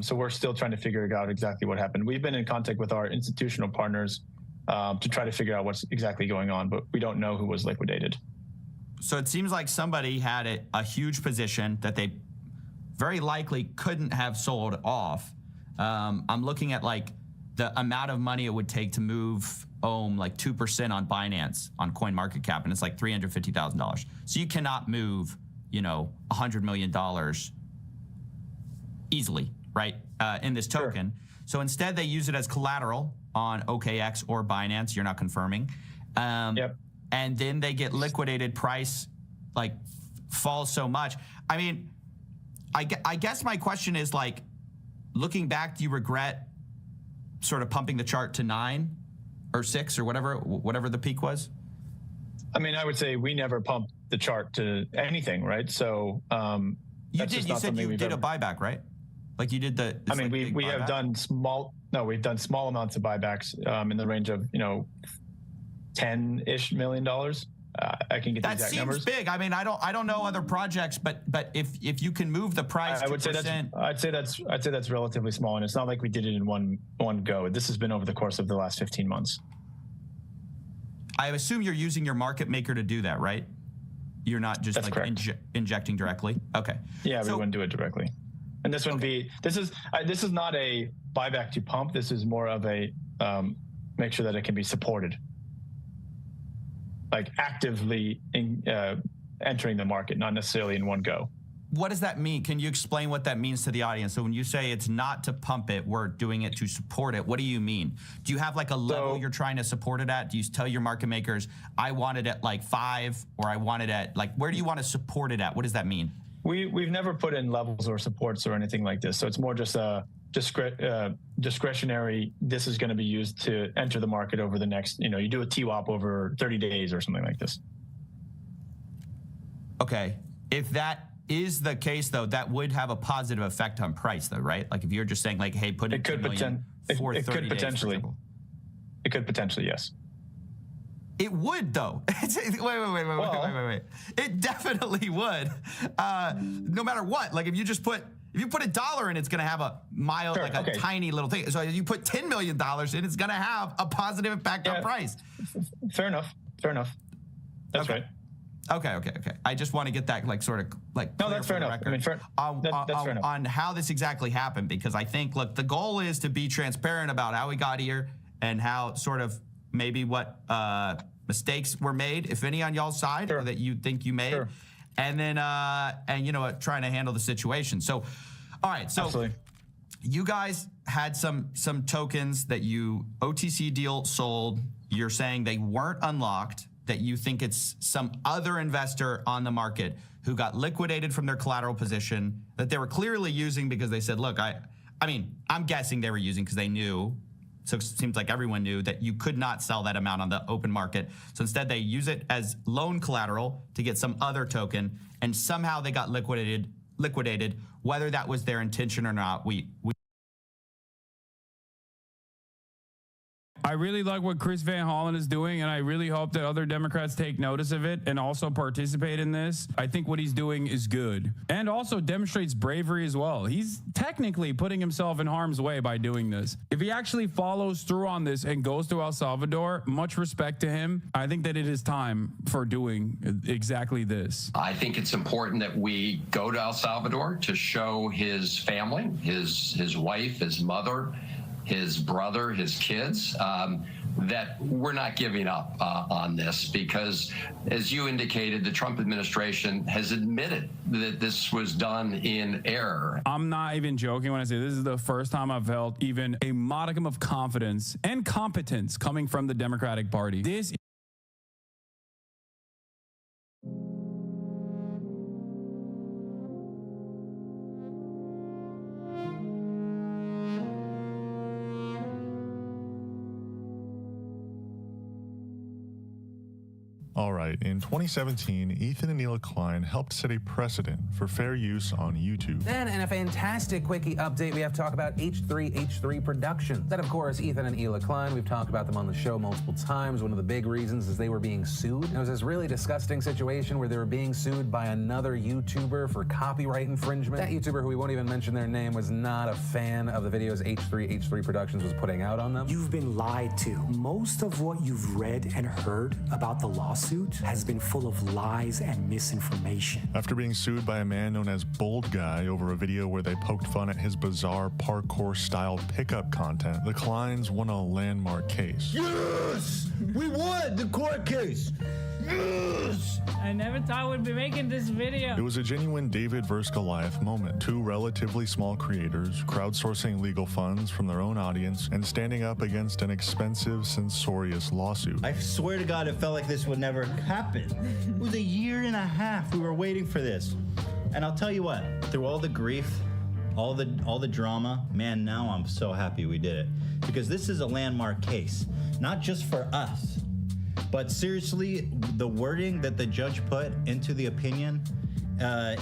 So we're still trying to figure out exactly what happened. We've been in contact with our institutional partners to try to figure out what's exactly going on, but we don't know who was liquidated. So it seems like somebody had a huge position that they very likely couldn't have sold off. I'm looking at like the amount of money it would take to move Ohm like 2% on Binance on CoinMarketCap, and it's like $350,000. So you cannot move, you know, $100 million easily, right, in this token. Sure. So instead they use it as collateral on OKX or Binance. You're not confirming. Yep. And then they get liquidated, price like falls so much. I mean, I guess my question is like, looking back, do you regret sort of pumping the chart to 9 or 6 or whatever the peak was? I mean, I would say we never pumped the chart to anything, right? So you did. You said you did a buyback, right? Like you did the. I mean, we have done small. No, we've done small amounts of buybacks in the range of, you know, $10-ish million. I can get the exact numbers. That seems big. I mean, I don't know other projects, but if you can move the price, I would say that's relatively small, and it's not like we did it in one go. This has been over the course of the last 15 months. I assume you're using your market maker to do that, right? You're not just that's like injecting directly. Okay. Yeah, we wouldn't do it directly. And this wouldn't be. This is not a buyback to pump. This is more of a make sure that it can be supported, like actively entering the market, not necessarily in one go. What does that mean? Can you explain what that means to the audience? So when you say it's not to pump it, we're doing it to support it, what do you mean? Do you have like a level you're trying to support it at? Do you tell your market makers, I want it at like 5, or I want it at like, where do you want to support it at? What does that mean? We've never put in levels or supports or anything like this. So it's more just a discretionary, this is going to be used to enter the market over the next, you know, you do a TWAP over 30 days or something like this. Okay. If that is the case, though, that would have a positive effect on price, though, right? Like if you're just saying, like, hey, put it 2 million for 30 days, potentially. It could potentially, yes. It would, though. Wait. It definitely would. No matter what. Like if you put $1 in, it's going to have a mild, a tiny little thing. So if you put $10 million in, it's going to have a positive impact on price. Fair enough. That's right. Okay. I just want to get that sort of No, clear that's for fair the enough. record That's fair enough. on how this exactly happened, because I think, look, the goal is to be transparent about how we got here and how sort of maybe what mistakes were made, if any, on y'all's side, or that you think you made. Sure. And then, trying to handle the situation. So, all right. So Absolutely. you guys had some tokens that you OTC deal sold. You're saying they weren't unlocked, that you think it's some other investor on the market who got liquidated from their collateral position that they were clearly using because they said, look, I'm guessing they were using because they knew. So it seems like everyone knew that you could not sell that amount on the open market. So instead they use it as loan collateral to get some other token, and somehow they got liquidated. Whether that was their intention or not, I really like what Chris Van Hollen is doing, and I really hope that other Democrats take notice of it and also participate in this. I think what he's doing is good and also demonstrates bravery as well. He's technically putting himself in harm's way by doing this. If he actually follows through on this and goes to El Salvador, much respect to him. I think that it is time for doing exactly this. I think it's important that we go to El Salvador to show his family, his wife, his mother, his brother, his kids, that we're not giving up on this, because, as you indicated, the Trump administration has admitted that this was done in error. I'm not even joking when I say this is the first time I've felt even a modicum of confidence and competence coming from the Democratic Party. This All right, in 2017, Ethan and Neela Klein helped set a precedent for fair use on YouTube. Then, in a fantastic quickie update, we have to talk about H3H3 Productions. Then, of course, Ethan and Neela Klein. We've talked about them on the show multiple times. One of the big reasons is they were being sued. It was this really disgusting situation where they were being sued by another YouTuber for copyright infringement. That YouTuber, who we won't even mention their name, was not a fan of the videos H3H3 Productions was putting out on them. You've been lied to. Most of what you've read and heard about the lawsuit has been full of lies and misinformation. After being sued by a man known as Bold Guy over a video where they poked fun at his bizarre parkour-style pickup content, the Kleins won a landmark case. Yes! We won the court case! Yes! I never thought we'd be making this video. It was a genuine David vs. Goliath moment. Two relatively small creators crowdsourcing legal funds from their own audience and standing up against an expensive, censorious lawsuit. I swear to God, it felt like this would never happen. It was a year and a half we were waiting for this. And I'll tell you what, through all the grief, all the drama, man, now I'm so happy we did it. Because this is a landmark case, not just for us, but seriously, the wording that the judge put into the opinion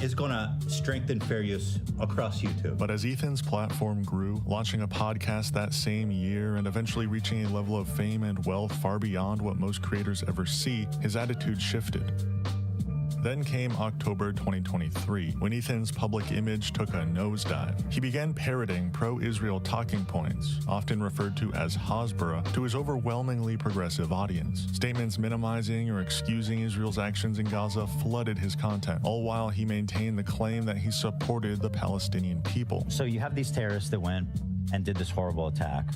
is going to strengthen fair use across YouTube. But as Ethan's platform grew, launching a podcast that same year and eventually reaching a level of fame and wealth far beyond what most creators ever see, his attitude shifted. Then came October 2023, when Ethan's public image took a nosedive. He began parroting pro-Israel talking points, often referred to as Hasbara, to his overwhelmingly progressive audience. Statements minimizing or excusing Israel's actions in Gaza flooded his content, all while he maintained the claim that he supported the Palestinian people. So you have these terrorists that went and did this horrible attack,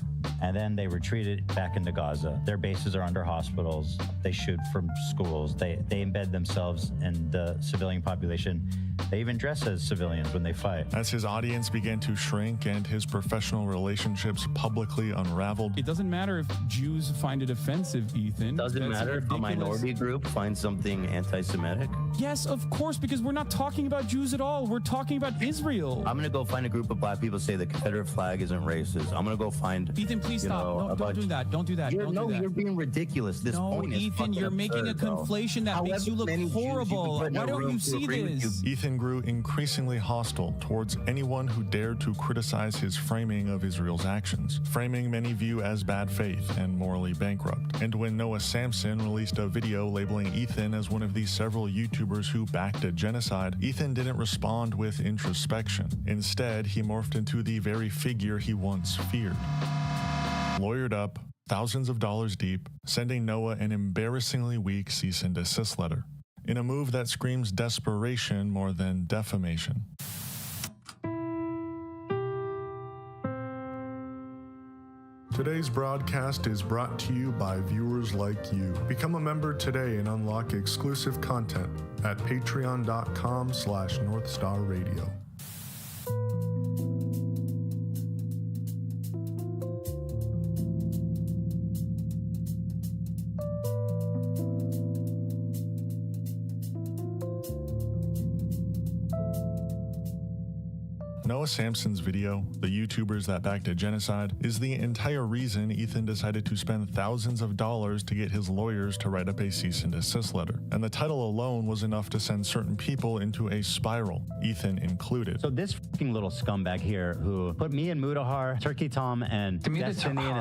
and then they retreated back into Gaza. Their bases are under hospitals. They shoot from schools. They embed themselves in the civilian population. They even dress as civilians when they fight. As his audience began to shrink and his professional relationships publicly unraveled. It doesn't matter if Jews find it offensive, Ethan. Doesn't matter if a minority group finds something anti-Semitic? Yes, of course, because we're not talking about Jews at all. We're talking about Israel. I'm gonna go find a group of black people say the Confederate flag isn't racist. I'm gonna go find... Ethan, please stop. No, don't do that. Don't do that. You're being ridiculous. This point is Ethan, you're making a conflation that makes you look horrible. Why don't you see this? Ethan grew increasingly hostile towards anyone who dared to criticize his framing of Israel's actions, framing many view as bad faith and morally bankrupt. And when Noah Samson released a video labeling Ethan as one of the several YouTubers who backed a genocide, Ethan didn't respond with introspection. Instead, he morphed into the very figure he once feared. Lawyered up, thousands of dollars deep, sending Noah an embarrassingly weak cease and desist letter. in a move that screams desperation more than defamation. Today's broadcast is brought to you by viewers like you. Become a member today and unlock exclusive content at patreon.com/NorthstarRadio. Noah Samson's video, the YouTubers that backed a genocide, is the entire reason Ethan decided to spend thousands of dollars to get his lawyers to write up a cease and desist letter. And the title alone was enough to send certain people into a spiral, Ethan included. So this fucking little scumbag here who put me and Mudahar, Turkey Tom, and Destiny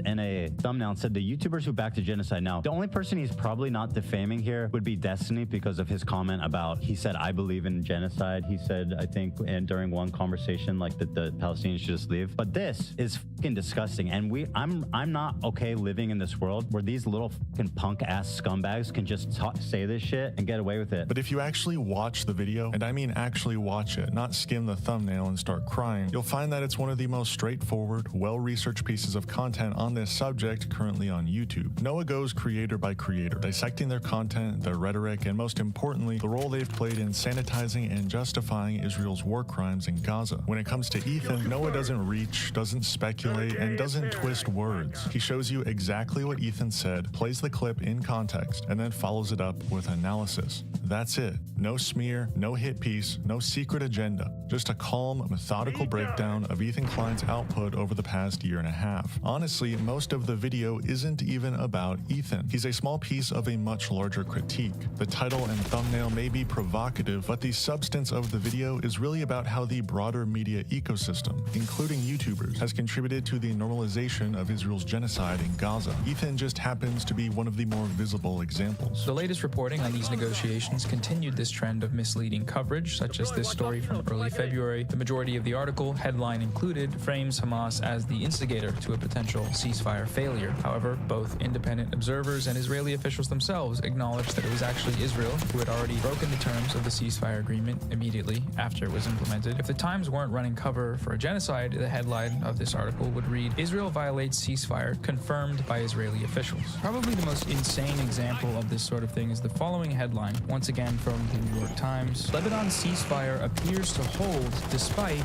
in a thumbnail and said the YouTubers who backed a genocide. Now, the only person he's probably not defaming here would be Destiny because of his comment about, he said, I believe in genocide. He said, I think, and during one conversation, like that the Palestinians should just leave. But this is fucking disgusting. And I'm not okay living in this world where these little fucking punk ass scumbags can just say this shit and get away with it. But if you actually watch the video, and I mean actually watch it, not skim the thumbnail and start crying, you'll find that it's one of the most straightforward, well-researched pieces of content on this subject currently on YouTube. Noah goes creator by creator, dissecting their content, their rhetoric, and most importantly, the role they've played in sanitizing and justifying Israel's war crimes in Gaza. When it comes to Ethan, Noah doesn't reach, doesn't speculate, and doesn't twist words. He shows you exactly what Ethan said, plays the clip in context, and then follows it up with analysis. That's it. No smear, no hit piece, no secret agenda. Just a calm, methodical breakdown of Ethan Klein's output over the past year and a half. Honestly, most of the video isn't even about Ethan. He's a small piece of a much larger critique. The title and thumbnail may be provocative, but the substance of the video is really about how the broader media ecosystem, including YouTubers, has contributed to the normalization of Israel's genocide in Gaza. Ethan just happens to be one of the more visible examples. The latest reporting on these negotiations continued this trend of misleading coverage, such as this story from early February. The majority of the article, headline included, frames Hamas as the instigator to a potential ceasefire failure. However, both independent observers and Israeli officials themselves acknowledged that it was actually Israel who had already broken the terms of the ceasefire agreement immediately after it was implemented. If the Times weren't running cover for a genocide, the headline of this article would read, Israel violates ceasefire confirmed by Israeli officials. Probably the most insane example of this sort of thing is the following headline, once again from the New York Times. Lebanon ceasefire appears to hold despite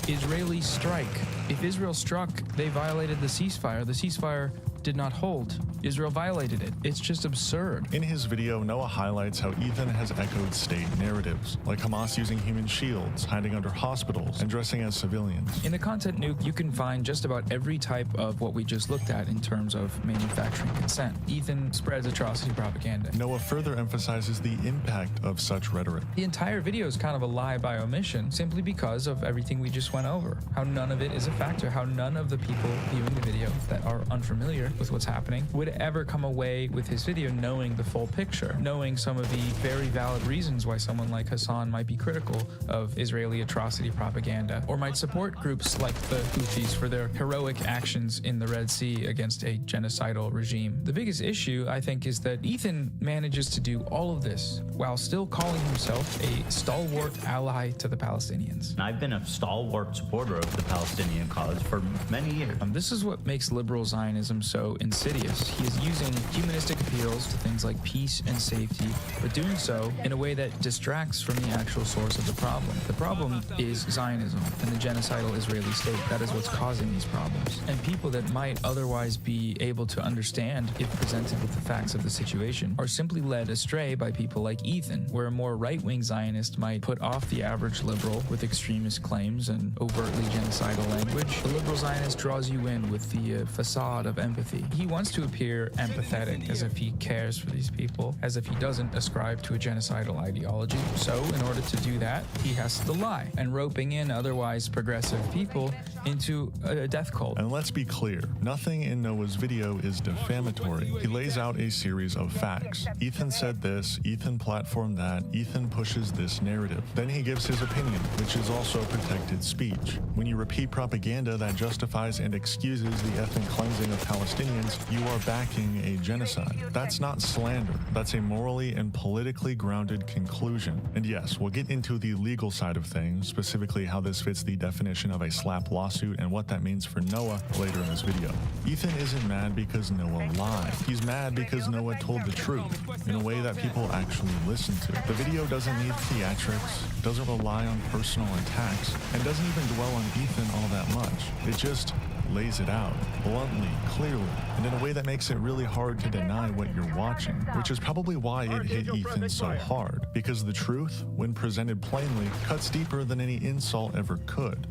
Israeli strike. If Israel struck, they violated the ceasefire. The ceasefire did not hold. Israel violated it. It's just absurd. In his video, Noah highlights how Ethan has echoed state narratives, like Hamas using human shields, hiding under hospitals, and dressing as civilians. In the content nuke, you can find just about every type of what we just looked at in terms of manufacturing consent. Ethan spreads atrocity propaganda. Noah further emphasizes the impact of such rhetoric. The entire video is kind of a lie by omission, simply because of everything we just went over. How none of it is a factor, how none of the people viewing the video that are unfamiliar with what's happening would ever come away with his video knowing the full picture, knowing some of the very valid reasons why someone like Hassan might be critical of Israeli atrocity propaganda, or might support groups like the Houthis for their heroic actions in the Red Sea against a genocidal regime. The biggest issue, I think, is that Ethan manages to do all of this while still calling himself a stalwart ally to the Palestinians. I've been a stalwart supporter of the Palestinian cause for many years. This is what makes liberal Zionism so insidious. He is using humanistic appeals to things like peace and safety, but doing so in a way that distracts from the actual source of the problem. The problem is Zionism and the genocidal Israeli state. That is what's causing these problems. And people that might otherwise be able to understand if presented with the facts of the situation are simply led astray by people like Ethan, where a more right-wing Zionist might put off the average liberal with extremist claims and overtly genocidal language. The liberal Zionist draws you in with the facade of empathy. He wants to appear empathetic, as if he cares for these people, as if he doesn't ascribe to a genocidal ideology. So, in order to do that, he has to lie, and roping in otherwise progressive people into a death cult. And let's be clear, nothing in Noah's video is defamatory. He lays out a series of facts. Ethan said this, Ethan platformed that, Ethan pushes this narrative. Then he gives his opinion, which is also protected speech. When you repeat propaganda that justifies and excuses the ethnic cleansing of Palestinians, Palestinians, you are backing a genocide. That's not slander. That's a morally and politically grounded conclusion. And yes, we'll get into the legal side of things, specifically how this fits the definition of a slap lawsuit and what that means for Noah later in this video. Ethan isn't mad because Noah lied. He's mad because Noah told the truth in a way that people actually listen to. The video doesn't need theatrics, doesn't rely on personal attacks, and doesn't even dwell on Ethan all that much. It just lays it out, bluntly, clearly, and in a way that makes it really hard to deny what you're watching, which is probably why it hit Ethan so hard, because the truth, when presented plainly, cuts deeper than any insult ever could.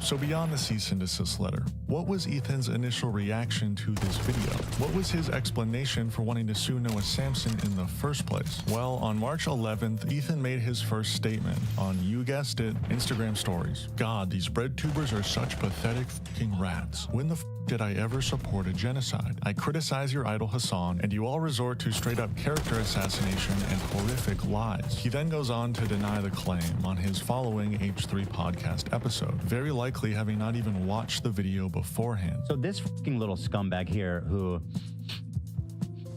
So beyond the cease and desist letter, what was Ethan's initial reaction to this video? What was his explanation for wanting to sue Noah Samsen in the first place? Well, on March 11th, Ethan made his first statement on, you guessed it, Instagram stories. God, these bread tubers are such pathetic fucking rats. When the did I ever support a genocide? I criticize your idol Hassan, and you all resort to straight up character assassination and horrific lies. He then goes on to deny the claim on his following H3 podcast episode, very likely having not even watched the video beforehand. So this fucking little scumbag here who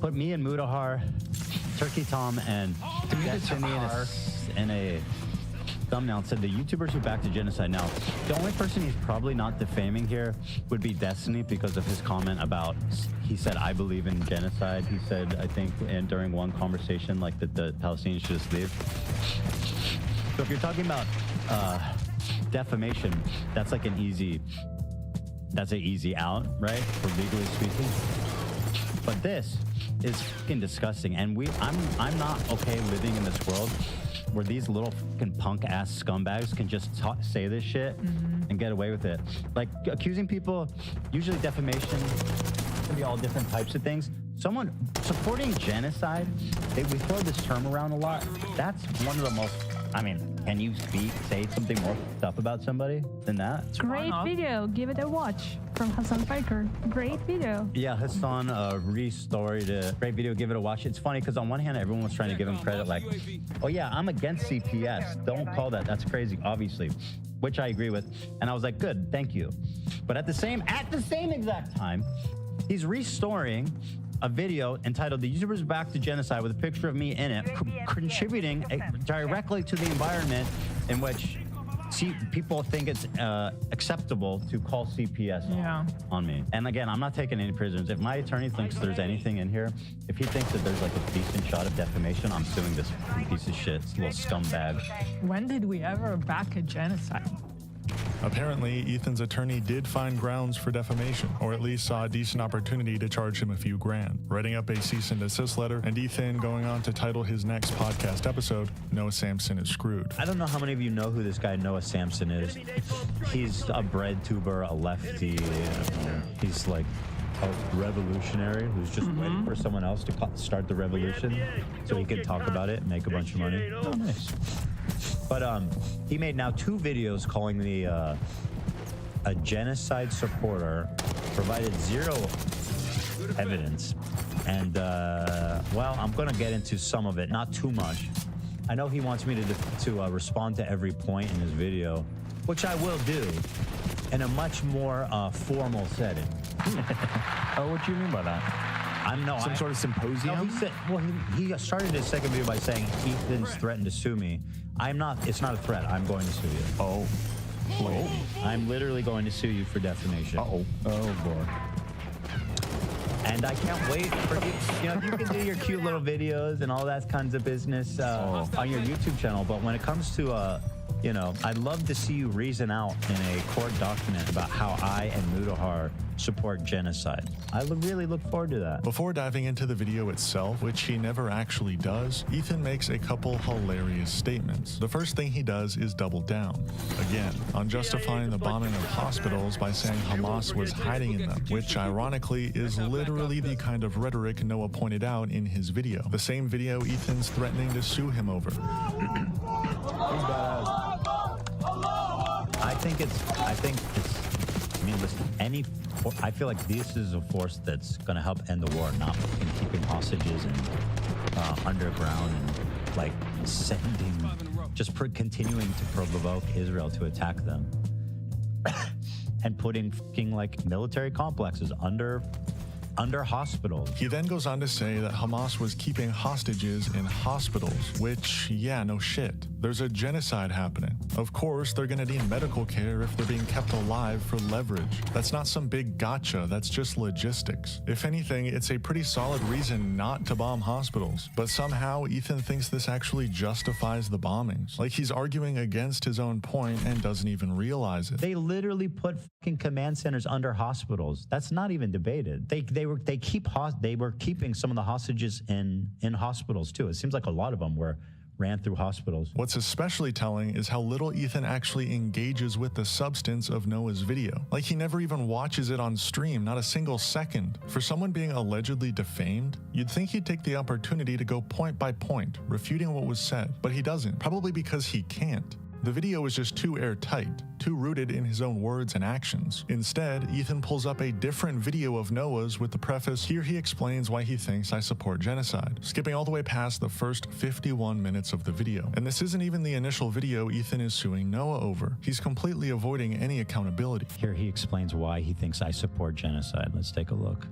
put me and Mudahar, Turkey Tom, and Destiny in a thumbnail and said the YouTubers who backed the genocide. Now, the only person he's probably not defaming here would be Destiny because of his comment about, he said, I believe in genocide. He said, I think, and during one conversation, like that the Palestinians should just leave. So if you're talking about defamation, that's like an easy out, right? For legally speaking. But this is fucking disgusting, and I'm not okay living in this world where these little fucking punk ass scumbags can just say this shit and get away with it. Like accusing people, usually defamation can be all different types of things. Someone supporting genocide, we throw this term around a lot. That's one of the most, I mean, can you say something more stuff about somebody than that? Great video. Give it a watch from Hassan Piker. Great video. Yeah, Hassan restoried it. Great video. Give it a watch. It's funny because on one hand, everyone was trying to give him credit like, oh yeah, I'm against CPS. Don't call that. That's crazy, obviously, which I agree with. And I was like, good, thank you. But at the same exact time, he's restoring a video entitled "The YouTubers Back to Genocide" with a picture of me in it, contributing directly to the environment in which people think it's acceptable to call CPS on me. And again, I'm not taking any prisoners. If my attorney thinks there's anything in here, if he thinks that there's like a decent shot of defamation, I'm suing this piece of shit, this little scumbag. When did we ever back a genocide? Apparently, Ethan's attorney did find grounds for defamation, or at least saw a decent opportunity to charge him a few grand, writing up a cease and desist letter, and Ethan going on to title his next podcast episode, Noah Samsen is Screwed. I don't know how many of you know who this guy Noah Samsen is. He's a bread tuber, a lefty. He's like a revolutionary who's just waiting for someone else to start the revolution so he could talk about it and make a bunch of money. Oh, nice. But he made now 2 videos calling me a genocide supporter, provided 0 evidence. And, well, I'm going to get into some of it, not too much. I know he wants me to respond to every point in his video, which I will do in a much more formal setting. Oh, what do you mean by that? Some sort of symposium? No, he said, well, he started his second video by saying Ethan's threatened to sue me. It's not a threat. I'm going to sue you. Oh. I'm literally going to sue you for defamation. Oh boy. And I can't wait for you can do your cute little videos and all that kinds of business on your YouTube channel. But when it comes to, I'd love to see you reason out in a court document about how I and Mudahar support genocide. I really look forward to that. Before diving into the video itself, which he never actually does, Ethan makes a couple hilarious statements. The first thing he does is double down, again, on justifying the bombing of hospitals by saying Hamas was hiding in them, which ironically is literally the kind of rhetoric Noah pointed out in his video. The same video Ethan's threatening to sue him over. I feel like this is a force that's going to help end the war, not in keeping hostages and underground and like continuing to provoke Israel to attack them. and putting fucking like military complexes under hospitals. He then goes on to say that Hamas was keeping hostages in hospitals, which, yeah, no shit. There's a genocide happening. Of course, they're gonna need medical care if they're being kept alive for leverage. That's not some big gotcha, that's just logistics. If anything, it's a pretty solid reason not to bomb hospitals. But somehow, Ethan thinks this actually justifies the bombings. Like he's arguing against his own point and doesn't even realize it. They literally put fucking command centers under hospitals. That's not even debated. They were keeping some of the hostages in hospitals too. It seems like a lot of them ran through hospitals. What's especially telling is how little Ethan actually engages with the substance of Noah's video. Like he never even watches it on stream, not a single second. For someone being allegedly defamed, you'd think he'd take the opportunity to go point by point, refuting what was said, but he doesn't, probably because he can't. The video is just too airtight, too rooted in his own words and actions. Instead, Ethan pulls up a different video of Noah's with the preface, "Here he explains why he thinks I support genocide," skipping all the way past the first 51 minutes of the video. And this isn't even the initial video Ethan is suing Noah over. He's completely avoiding any accountability. Here he explains why he thinks I support genocide. Let's take a look.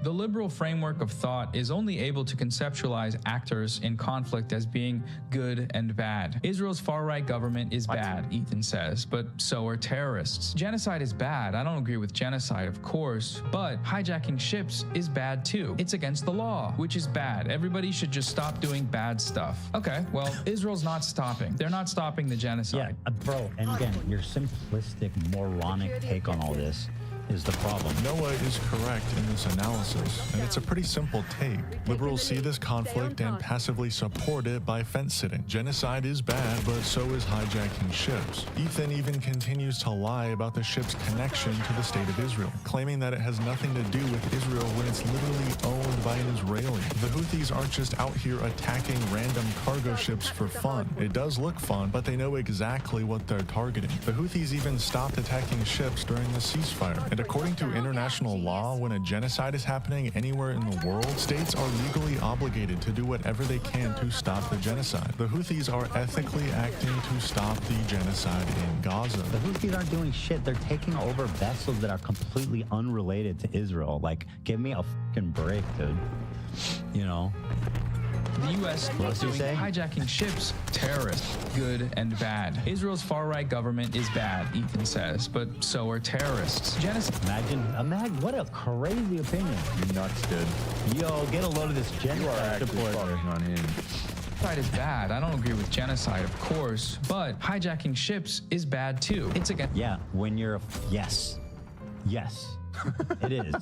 The liberal framework of thought is only able to conceptualize actors in conflict as being good and bad. Israel's far-right government is bad, Ethan says, but so are terrorists. Genocide is bad. I don't agree with genocide, of course, but hijacking ships is bad too. It's against the law, which is bad. Everybody should just stop doing bad stuff. Okay, well, Israel's not stopping. They're not stopping the genocide. Yeah, bro, and again, your simplistic, moronic take on all this is the problem. Noah is correct in this analysis, and it's a pretty simple take. Liberals see this conflict and passively support it by fence-sitting. Genocide is bad, but so is hijacking ships. Ethan even continues to lie about the ship's connection to the state of Israel, claiming that it has nothing to do with Israel when it's literally owned by an Israeli. The Houthis aren't just out here attacking random cargo ships for fun. It does look fun, but they know exactly what they're targeting. The Houthis even stopped attacking ships during the ceasefire. And according to international law, when a genocide is happening anywhere in the world, states are legally obligated to do whatever they can to stop the genocide. The Houthis are ethically acting to stop the genocide in Gaza. The Houthis aren't doing shit. They're taking over vessels that are completely unrelated to Israel. Like, give me a fucking break, dude. You know? The U.S. is doing hijacking ships, terrorists, good and bad. Israel's far-right government is bad, Ethan says, but so are terrorists. Genocide. Imagine, what a crazy opinion. You're nuts, dude. Yo, get a load of this genocide supporter. Genocide is bad. I don't agree with genocide, of course, but hijacking ships is bad too. It's against. Yeah, when you're yes. It is.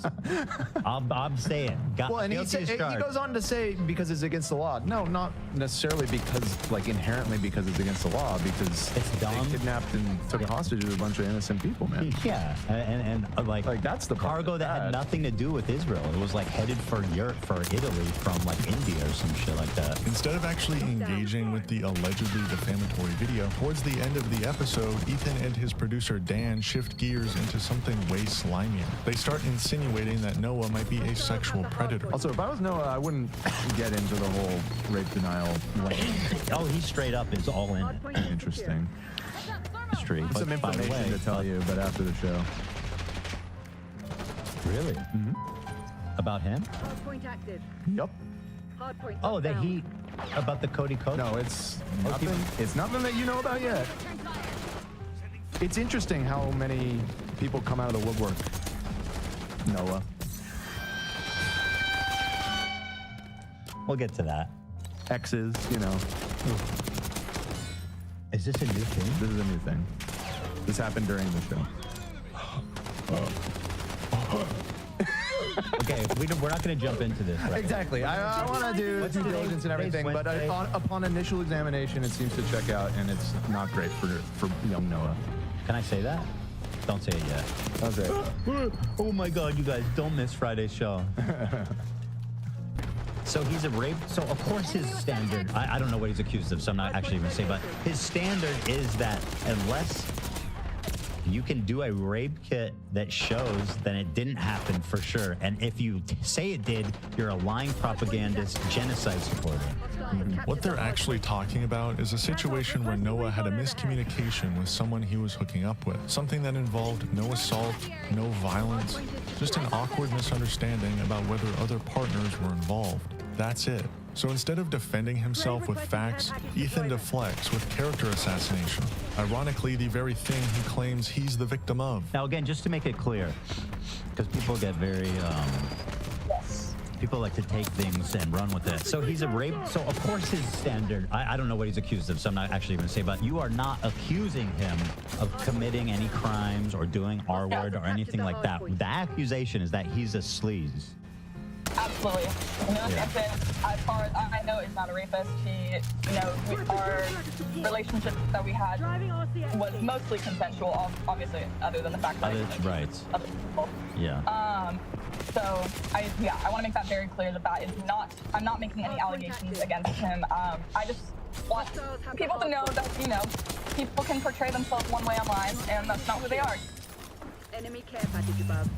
I'm saying. Well, and he goes on to say because it's against the law. No, not necessarily because, like, inherently because it's against the law, because it's dumb. They kidnapped and took hostages a bunch of innocent people, man. Yeah, and like that's the cargo that had nothing to do with Israel. It was like headed for Europe, for Italy from like India or some shit like that. Instead of actually engaging with the allegedly defamatory video, towards the end of the episode, Ethan and his producer Dan shift gears into something way slimier. They start insinuating that Noah might be a sexual predator. Also, if I was Noah, I wouldn't get into the whole rape denial. Oh, he straight up is all in it. Interesting. Straight. Some information to tell you, but after the show. Really? About him? Hardpoint active. Yep. Hardpoint. Oh, that he about the Cody Code? No, it's nothing. It's nothing that you know about yet. It's interesting how many people come out of the woodwork. Noah. We'll get to that. Exes, you know. Is this a new thing? This is a new thing. This happened during the show. Okay, we're not going to jump into this. Right? Exactly. I want to do due diligence and everything, but upon initial examination, it seems to check out, and it's not great for young Noah. Can I say that? Don't say it yet. Don't say it. Oh my God, you guys, don't miss Friday's show. So he's a rape. So of course his standard, I don't know what he's accused of, so I'm not actually going to say, but his standard is that unless You can do a rape kit that shows that it didn't happen for sure. And if you say it did, you're a lying propagandist, genocide supporter. What they're actually talking about is a situation where Noah had a miscommunication with someone he was hooking up with. Something that involved no assault, no violence, just an awkward misunderstanding about whether other partners were involved. That's it. So instead of defending himself with facts, Ethan deflects with character assassination. Ironically, the very thing he claims he's the victim of. Now again, just to make it clear, because people get very, people like to take things and run with it. So he's a rape, so of course his standard, I don't know what he's accused of, so I'm not actually going to say, but you are not accusing him of committing any crimes or doing R-word or anything like that. The accusation is that he's a sleaze. Absolutely. As far as I know, is not a rapist. He, our relationship that we had was mostly consensual, obviously, other than the fact that right. Other people. Yeah. So I want to make that very clear that is not. I'm not making any allegations against him. I just want people to know that people can portray themselves one way online, and that's not who they are. Enemy care package above.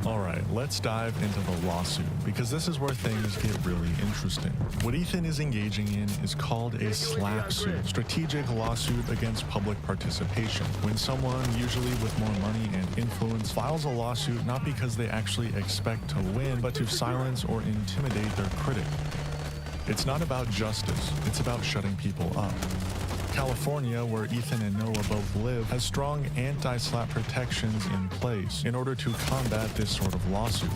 All right, let's dive into the lawsuit, because this is where things get really interesting. What Ethan is engaging in is called a SLAPP suit, strategic lawsuit against public participation, when someone, usually with more money and influence, files a lawsuit not because they actually expect to win, but to silence or intimidate their critic. It's not about justice, it's about shutting people up. California, where Ethan and Noah both live, has strong anti-SLAPP protections in place in order to combat this sort of lawsuit.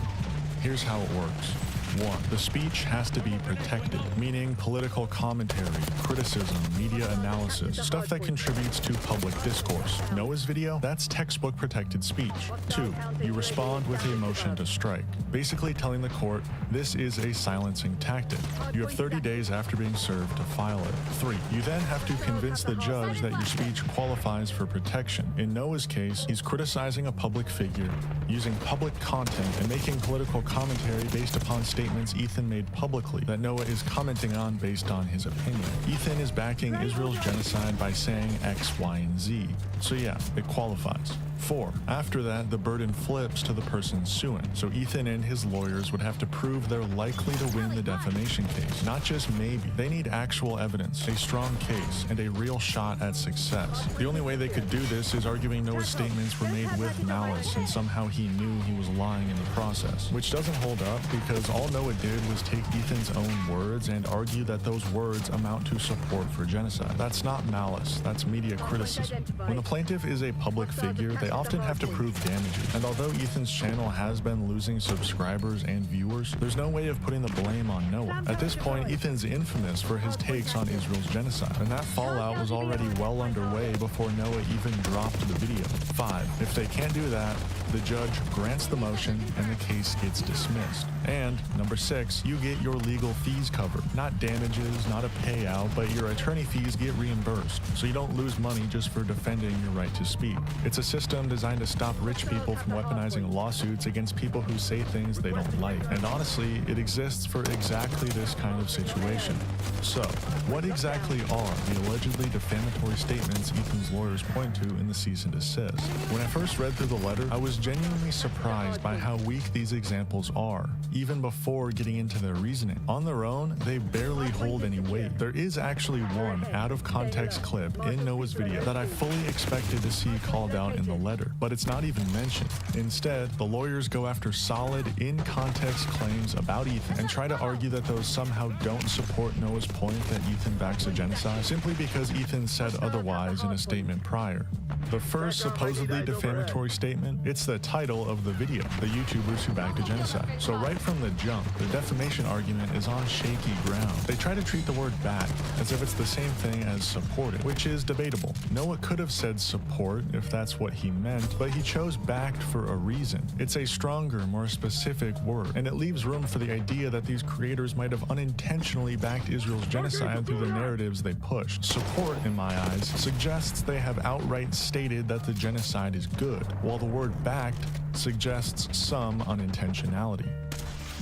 Here's how it works. 1. The speech has to be protected, meaning political commentary, criticism, media analysis, stuff that contributes to public discourse. Noah's video? That's textbook protected speech. 2. You respond with a motion to strike, basically telling the court, this is a silencing tactic. You have 30 days after being served to file it. 3. You then have to convince the judge that your speech qualifies for protection. In Noah's case, he's criticizing a public figure, using public content, and making political commentary based upon statements Ethan made publicly that Noah is commenting on based on his opinion. Ethan is backing Israel's genocide by saying X, Y, and Z. So yeah, it qualifies. 4. After that, the burden flips to the person suing. So Ethan and his lawyers would have to prove they're likely to win the defamation case. Not just maybe. They need actual evidence, a strong case, and a real shot at success. The only way they could do this is arguing Noah's statements were made with malice and somehow he knew he was lying in the process, which doesn't hold up because all Noah did was take Ethan's own words and argue that those words amount to support for genocide. That's not malice, that's media criticism. When the plaintiff is a public figure, they often have to prove damages, and although Ethan's channel has been losing subscribers and viewers, there's no way of putting the blame on Noah. At this point, Ethan's infamous for his takes on Israel's genocide, and that fallout was already well underway before Noah even dropped the video. 5. If they can't do that, the judge grants the motion and the case gets dismissed. And number 6, you get your legal fees covered. Not damages, not a payout, but your attorney fees get reimbursed, so you don't lose money just for defending your right to speak. It's a system designed to stop rich people from weaponizing lawsuits against people who say things they don't like. And honestly, it exists for exactly this kind of situation. So, what exactly are the allegedly defamatory statements Ethan's lawyers point to in the cease and desist? When I first read through the letter, I was genuinely surprised by how weak these examples are, even before getting into their reasoning. On their own, they barely hold any weight. There is actually one out-of-context clip in Noah's video that I fully expected to see called out in the letter, but it's not even mentioned. Instead, the lawyers go after solid, in-context claims about Ethan and try to argue that those somehow don't support Noah's point that Ethan backs a genocide simply because Ethan said otherwise in a statement prior. The first supposedly defamatory statement, it's the title of the video, the YouTubers who backed a genocide. So right from the jump, the defamation argument is on shaky ground. They try to treat the word back as if it's the same thing as supported, which is debatable. Noah could have said support if that's what he meant, but he chose backed for a reason. It's a stronger, more specific word, and it leaves room for the idea that these creators might have unintentionally backed Israel's genocide through the narratives they push. Support, in my eyes, suggests they have outright stated that the genocide is good, while the word backed suggests some unintentionality.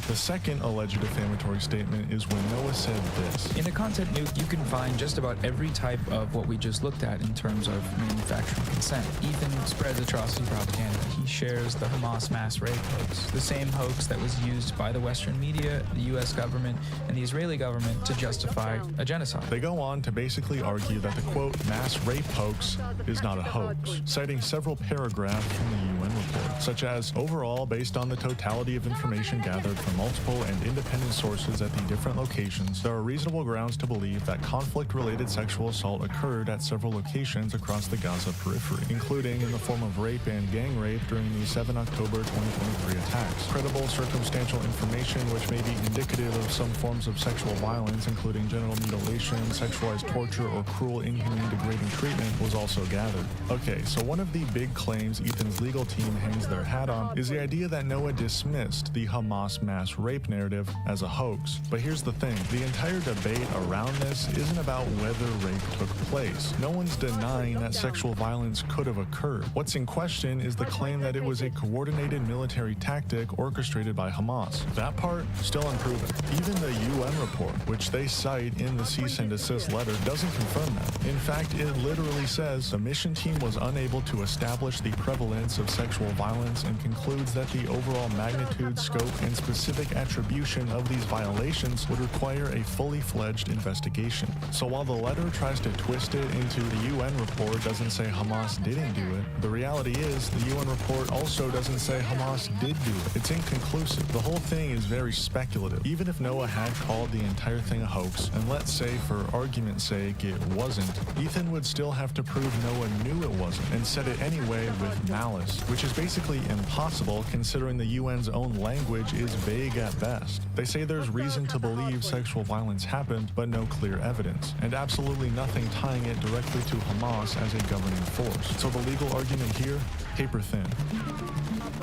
The second alleged defamatory statement is when Noah said this. In the content nuke, you can find just about every type of what we just looked at in terms of manufacturing consent. Ethan spreads atrocity propaganda. He shares the Hamas mass rape hoax, the same hoax that was used by the Western media, the U.S. government, and the Israeli government to justify a genocide. They go on to basically argue that the quote, mass rape hoax is not a hoax, citing several paragraphs from the UN report, such as, overall, based on the totality of information gathered from multiple and independent sources at the different locations, there are reasonable grounds to believe that conflict-related sexual assault occurred at several locations across the Gaza periphery, including in the form of rape and gang rape during the 7 October 2023 attacks. Credible circumstantial information which may be indicative of some forms of sexual violence, including genital mutilation, sexualized torture, or cruel, inhumane, degrading treatment, was also gathered. Okay, so one of the big claims Ethan's legal team hangs their hat on is the idea that Noah dismissed the Hamas mass rape narrative as a hoax. But here's the thing, the entire debate around this isn't about whether rape took place. No one's denying that sexual violence could have occurred. What's in question is the claim that it was a coordinated military tactic orchestrated by Hamas. That part, still unproven. Even the UN report, which they cite in the cease and desist letter, doesn't confirm that. In fact, it literally says the mission team was unable to establish the prevalence of sexual violence and concludes that the overall magnitude, scope, and specific attribution of these violations would require a fully fledged investigation. So while the letter tries to twist it into the UN report doesn't say Hamas didn't do it, the reality is the UN report also doesn't say Hamas did do it. It's inconclusive. The whole thing is very speculative. Even if Noah had called the entire thing a hoax, and let's say for argument's sake it wasn't, Ethan would still have to prove Noah knew it wasn't and said it anyway with malice, which is basically impossible considering the UN's own language is vague at best. They say there's reason to believe sexual violence happened, but no clear evidence, and absolutely nothing tying it directly to Hamas as a governing force. So the legal argument here, paper thin.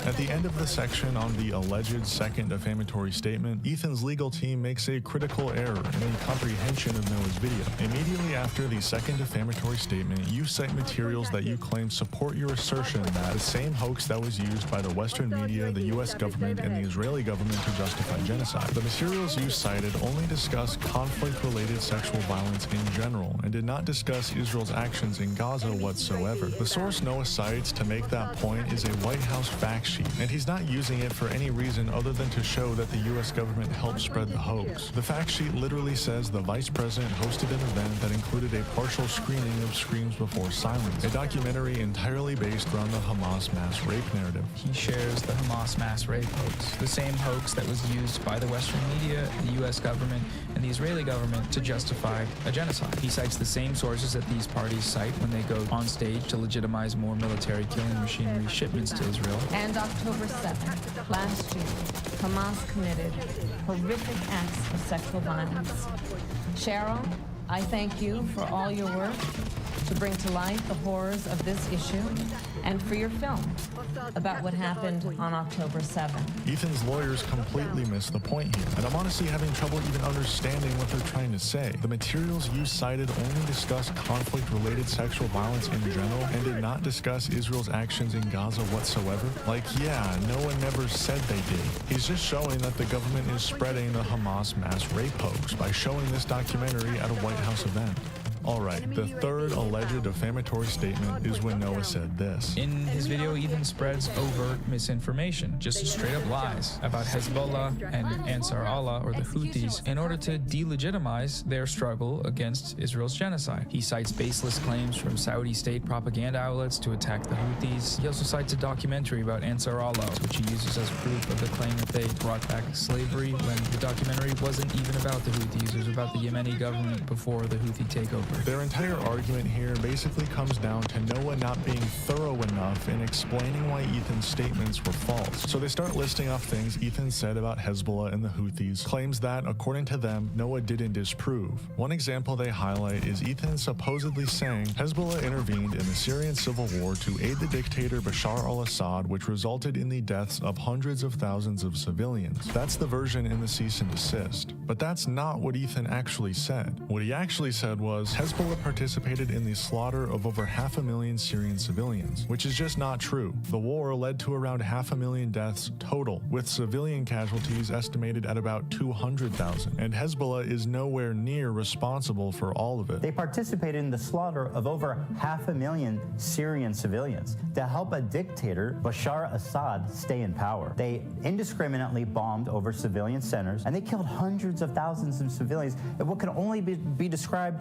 At the end of the section on the alleged second defamatory statement, Ethan's legal team makes a critical error in the comprehension of Noah's video. Immediately after the second defamatory statement, you cite materials that you claim support your assertion that the same hoax that was used by the Western media, the US government, and the Israeli government to justify genocide. The materials you cited only discuss conflict-related sexual violence in general and did not discuss Israel's actions in Gaza whatsoever. The source Noah cites to make that point is a White House fact sheet, and he's not using it for any reason other than to show that the US government helped spread the hoax. The fact sheet literally says the vice president hosted an event that included a partial screening of Screams Before Silence, a documentary entirely based around the Hamas mass rape narrative. He shares the Hamas mass rape hoax, the same hoax that was used by the Western media, the U.S. government, and the Israeli government to justify a genocide. He cites the same sources that these parties cite when they go on stage to legitimize more military killing machinery shipments to Israel. And October 7th, last year, Hamas committed horrific acts of sexual violence. Cheryl, I thank you for all your work to bring to light the horrors of this issue and for your film about what happened on October 7th. Ethan's lawyers completely missed the point here, and I'm honestly having trouble even understanding what they're trying to say. The materials you cited only discuss conflict-related sexual violence in general and did not discuss Israel's actions in Gaza whatsoever. Like, yeah, Noah never said they did. He's just showing that the government is spreading the Hamas mass rape hoax by showing this documentary at a White House event. Alright, the third alleged defamatory statement is when Noah said this. In his video, Ethan spreads overt misinformation, just straight up lies about Hezbollah and Ansar Allah, or the Houthis, in order to delegitimize their struggle against Israel's genocide. He cites baseless claims from Saudi state propaganda outlets to attack the Houthis. He also cites a documentary about Ansar Allah, which he uses as proof of the claim that they brought back slavery when the documentary wasn't even about the Houthis. It was about the Yemeni government before the Houthi takeover. Their entire argument here basically comes down to Noah not being thorough enough in explaining why Ethan's statements were false. So they start listing off things Ethan said about Hezbollah and the Houthis, claims that, according to them, Noah didn't disprove. One example they highlight is Ethan supposedly saying Hezbollah intervened in the Syrian civil war to aid the dictator Bashar al-Assad, which resulted in the deaths of hundreds of thousands of civilians. That's the version in the cease and desist. But that's not what Ethan actually said. What he actually said was, Hezbollah participated in the slaughter of over 500,000 Syrian civilians, which is just not true. The war led to around 500,000 deaths total, with civilian casualties estimated at about 200,000, and Hezbollah is nowhere near responsible for all of it. They participated in the slaughter of over 500,000 Syrian civilians to help a dictator, Bashar Assad, stay in power. They indiscriminately bombed over civilian centers, and they killed hundreds of thousands of civilians in what can only be described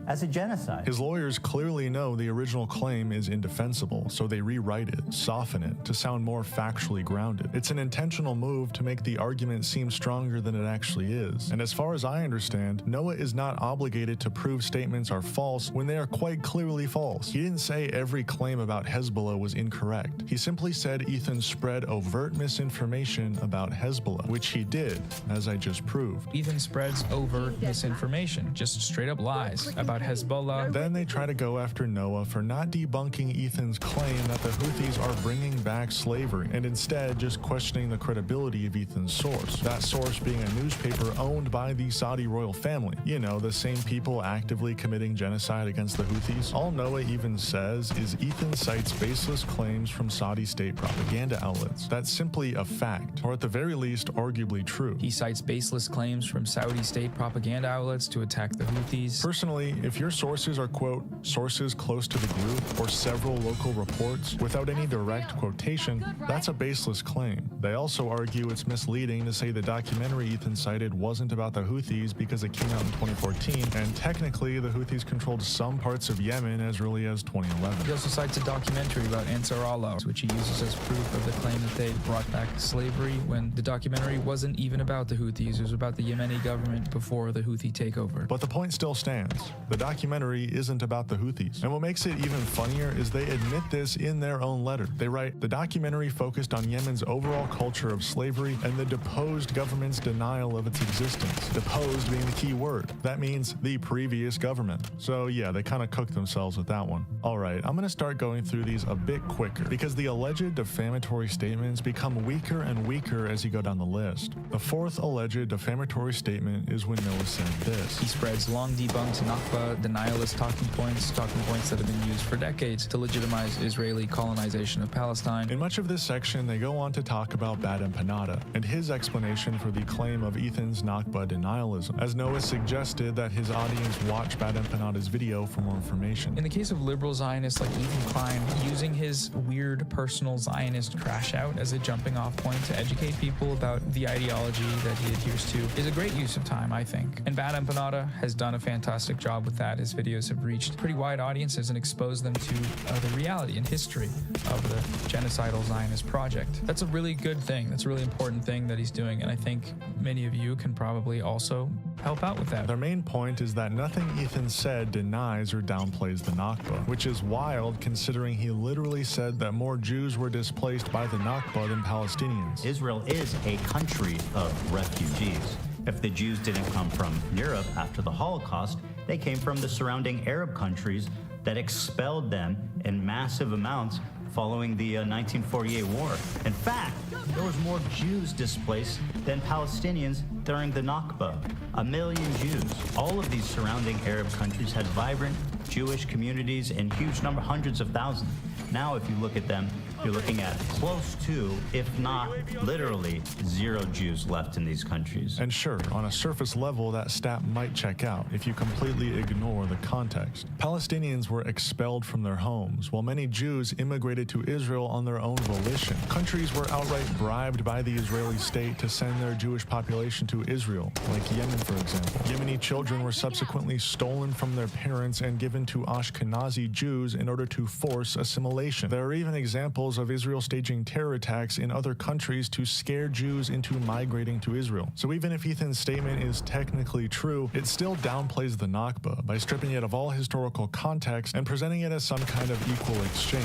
as a genocide. His lawyers clearly know the original claim is indefensible, so they rewrite it, soften it, to sound more factually grounded. It's an intentional move to make the argument seem stronger than it actually is. And as far as I understand, Noah is not obligated to prove statements are false when they are quite clearly false. He didn't say every claim about Hezbollah was incorrect. He simply said Ethan spread overt misinformation about Hezbollah, which he did, as I just proved. Ethan spreads overt misinformation, just straight up lies about Hezbollah. Then they try to go after Noah for not debunking Ethan's claim that the Houthis are bringing back slavery, and instead just questioning the credibility of Ethan's source. That source being a newspaper owned by the Saudi royal family. You know, the same people actively committing genocide against the Houthis. All Noah even says is Ethan cites baseless claims from Saudi state propaganda outlets. That's simply a fact, or at the very least, arguably true. He cites baseless claims from Saudi state propaganda outlets to attack the Houthis. Personally, if your sources are, quote, sources close to the group or several local reports without any direct quotation, that's a baseless claim. They also argue it's misleading to say the documentary Ethan cited wasn't about the Houthis because it came out in 2014, and technically the Houthis controlled some parts of Yemen as early as 2011. He also cites a documentary about Ansar Allah, which he uses as proof of the claim that they brought back slavery when the documentary wasn't even about the Houthis. It was about the Yemeni government before the Houthi takeover. But the point still stands. The documentary isn't about the Houthis. And what makes it even funnier is they admit this in their own letter. They write, the documentary focused on Yemen's overall culture of slavery and the deposed government's denial of its existence. Deposed being the key word. That means the previous government. So yeah, they kind of cooked themselves with that one. All right, I'm going to start going through these a bit quicker because the alleged defamatory statements become weaker and weaker as you go down the list. The fourth alleged defamatory statement is when Noah said this. He spreads long debunked Nakba denialist talking points that have been used for decades to legitimize Israeli colonization of Palestine. In much of this section, they go on to talk about Bad Empanada and his explanation for the claim of Ethan's Nakba denialism, as Noah suggested that his audience watch Bad Empanada's video for more information. In the case of liberal Zionists like Ethan Klein, using his weird personal Zionist crash out as a jumping off point to educate people about the ideology that he adheres to is a great use of time, I think. And Bad Empanada has done a fantastic job with that. His videos have reached pretty wide audiences and exposed them to the reality and history of the genocidal Zionist project. That's a really good thing. That's a really important thing that he's doing, and I think many of you can probably also help out with that. Their main point is that nothing Ethan said denies or downplays the Nakba, which is wild considering he literally said that more Jews were displaced by the Nakba than Palestinians. Israel is a country of refugees. If the Jews didn't come from Europe after the Holocaust, they came from the surrounding Arab countries that expelled them in massive amounts following the 1948 war. In fact, there was more Jews displaced than Palestinians during the Nakba. 1 million Jews. All of these surrounding Arab countries had vibrant Jewish communities in huge number, hundreds of thousands. Now, if you look at them, you're looking at close to, if not literally, 0 Jews left in these countries. And sure, on a surface level, that stat might check out if you completely ignore the context. Palestinians were expelled from their homes, while many Jews immigrated to Israel on their own volition. Countries were outright bribed by the Israeli state to send their Jewish population to Israel, like Yemen, for example. Yemeni children were subsequently stolen from their parents and given to Ashkenazi Jews in order to force assimilation. There are even examples of Israel staging terror attacks in other countries to scare Jews into migrating to Israel. So even if Ethan's statement is technically true, it still downplays the Nakba by stripping it of all historical context and presenting it as some kind of equal exchange,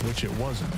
which it wasn't.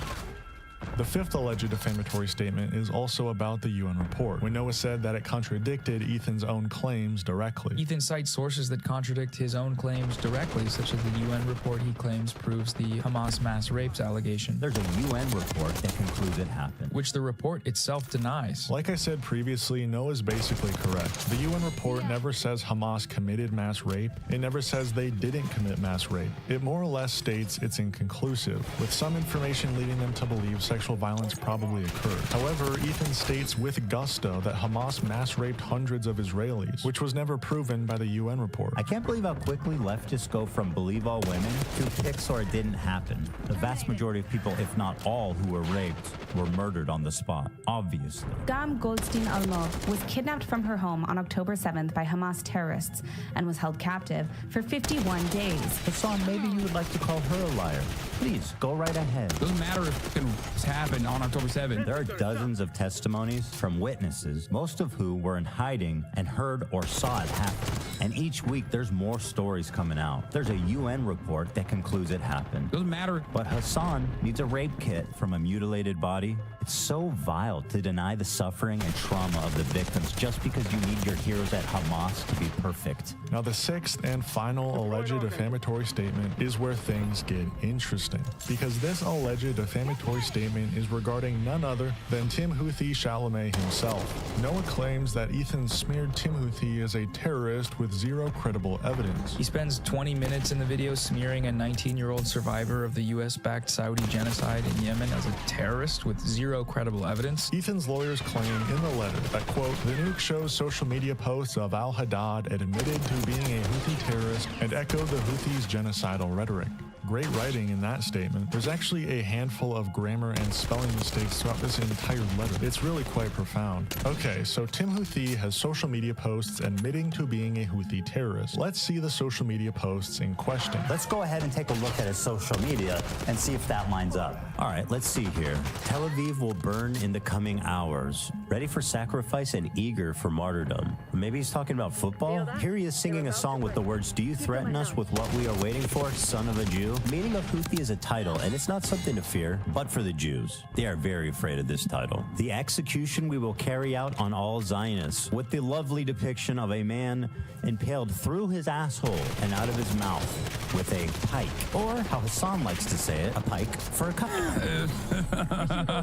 The fifth alleged defamatory statement is also about the UN report, when Noah said that it contradicted Ethan's own claims directly. Ethan cites sources that contradict his own claims directly, such as the UN report he claims proves the Hamas mass rapes allegation. There's a UN report that concludes it happened, which the report itself denies. Like I said previously, Noah's basically correct. The UN report never says Hamas committed mass rape. It never says they didn't commit mass rape. It more or less states it's inconclusive, with some information leading them to believe sexual violence probably occurred. However, Ethan states with gusto that Hamas mass raped hundreds of Israelis, which was never proven by the UN report. I can't believe how quickly leftists go from believe all women to pics or it didn't happen. The vast majority of people, if not all, who were raped were murdered on the spot, obviously. Gam Goldstein Almov was kidnapped from her home on October 7th by Hamas terrorists and was held captive for 51 days. Hassan, maybe you would like to call her a liar. Please, go right ahead. Doesn't matter if it happened on October 7th. There are dozens of testimonies from witnesses, most of who were in hiding and heard or saw it happen. And each week, there's more stories coming out. There's a UN report that concludes it happened. Doesn't matter. But Hassan needs a rape kit from a mutilated body. It's so vile to deny the suffering and trauma of the victims just because you need your heroes at Hamas to be perfect. Now, the sixth and final alleged defamatory statement is where things get interesting, because this alleged defamatory statement is regarding none other than Timothy Chalamet himself. Noah claims that Ethan smeared Timothy as a terrorist with zero credible evidence. He spends 20 minutes in the video smearing a 19-year-old survivor of the US-backed Saudi genocide in Yemen as a terrorist with zero credible evidence. Ethan's lawyers claim in the letter that, quote, the nuke shows social media posts of al-Haddad admitted to being a Houthi terrorist and echoed the Houthis' genocidal rhetoric. Great writing in that statement. There's actually a handful of grammar and spelling mistakes throughout this entire letter. It's really quite profound. Okay, so Tim Houthi has social media posts admitting to being a Houthi terrorist. Let's see the social media posts in question. Let's go ahead and take a look at his social media and see if that lines up. All right, let's see here. Tel Aviv will burn in the coming hours. Ready for sacrifice and eager for martyrdom. Maybe he's talking about football? Here he is singing a song with the words, do you threaten us with what we are waiting for, son of a Jew? Meaning of Houthi is a title, and it's not something to fear, but for the Jews. They are very afraid of this title. The execution we will carry out on all Zionists, with the lovely depiction of a man impaled through his asshole and out of his mouth with a pike, or how Hassan likes to say it, a pike for a cup.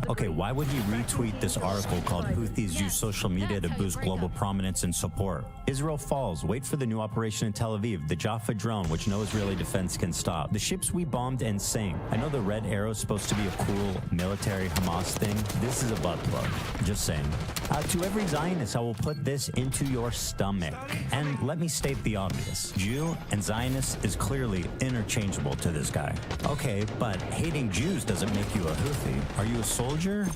Okay, why would he retweet this article called Houthis use social media to boost global prominence and support? Israel falls. Wait for the new operation in Tel Aviv, the Jaffa drone, which no Israeli defense can stop. The ships we bombed and sank. I know the red arrow is supposed to be a cool military Hamas thing. This is a butt plug. Just saying. To every Zionist, I will put this into your stomach. And let me state the obvious. Jew and Zionist is clearly interchangeable to this guy. Okay, but hating Jews doesn't make you a Houthi. Are you a soldier?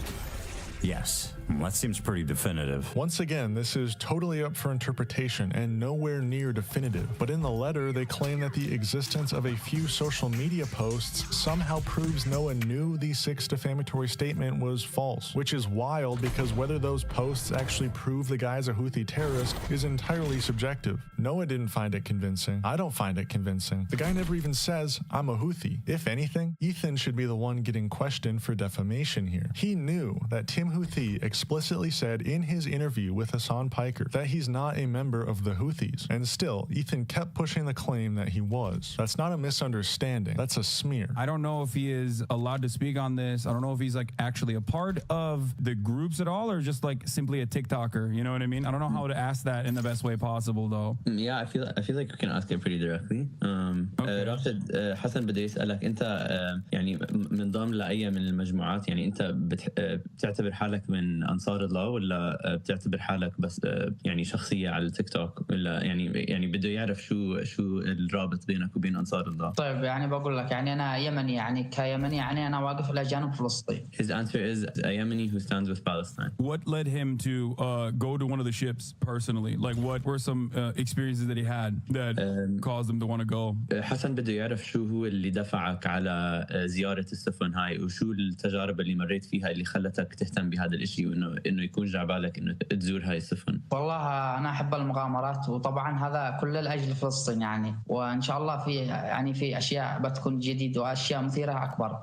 Yes. That seems pretty definitive. Once again, this is totally up for interpretation and nowhere near definitive. But in the letter, they claim that the existence of a few social media posts somehow proves Noah knew the sixth defamatory statement was false, which is wild because whether those posts actually prove the guy's a Houthi terrorist is entirely subjective. Noah didn't find it convincing. I don't find it convincing. The guy never even says, I'm a Houthi. If anything, Ethan should be the one getting questioned for defamation here. He knew that Tim Houthi explicitly said in his interview with Hassan Piker that he's not a member of the Houthis, and still, Ethan kept pushing the claim that he was. That's not a misunderstanding, that's a smear. I don't know if he is allowed to speak on this. I don't know if he's like actually a part of the groups at all or just like simply a TikToker, you know what I mean? I don't know how to ask that in the best way possible though. Yeah, I feel like you can ask it pretty directly. راشد حسن بدي يسألك انت يعني منضم لأي من المجموعات يعني انت بتعتبر حالك من أنصار الله ولا بتعتبر حالك بس يعني شخصية على التيك توك ولا يعني بده يعرف شو الرابط بينك وبين أنصار الله. طيب يعني بقول لك يعني أنا يمني يعني كيمني يعني أنا واقف إلى جانب فلسطين. His answer is a Yemeni who stands with Palestine. What led him to go to one of the ships personally? Like what were some experiences that he had that caused him to want to go? حسن بده يعرف شو هو اللي دفعك على زيارة السفن هاي وشو التجارب اللي مريت فيها اللي خلتك تهتم بهذا الإشي الغريب انه يكون جا بالك انه تزور هاي السفن؟ والله انا احب المغامرات، وطبعا هذا كل لاجل فلسطين يعني، وان شاء الله في اشياء بتكون جديده واشياء مثيره اكبر.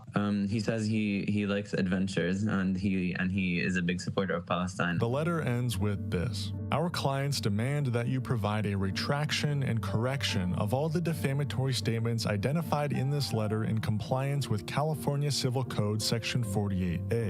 He says he likes adventures and he is a big supporter of Palestine. The letter ends with this. Our clients demand that you provide a retraction and correction of all the defamatory statements identified in this letter in compliance with California Civil Code Section 48A.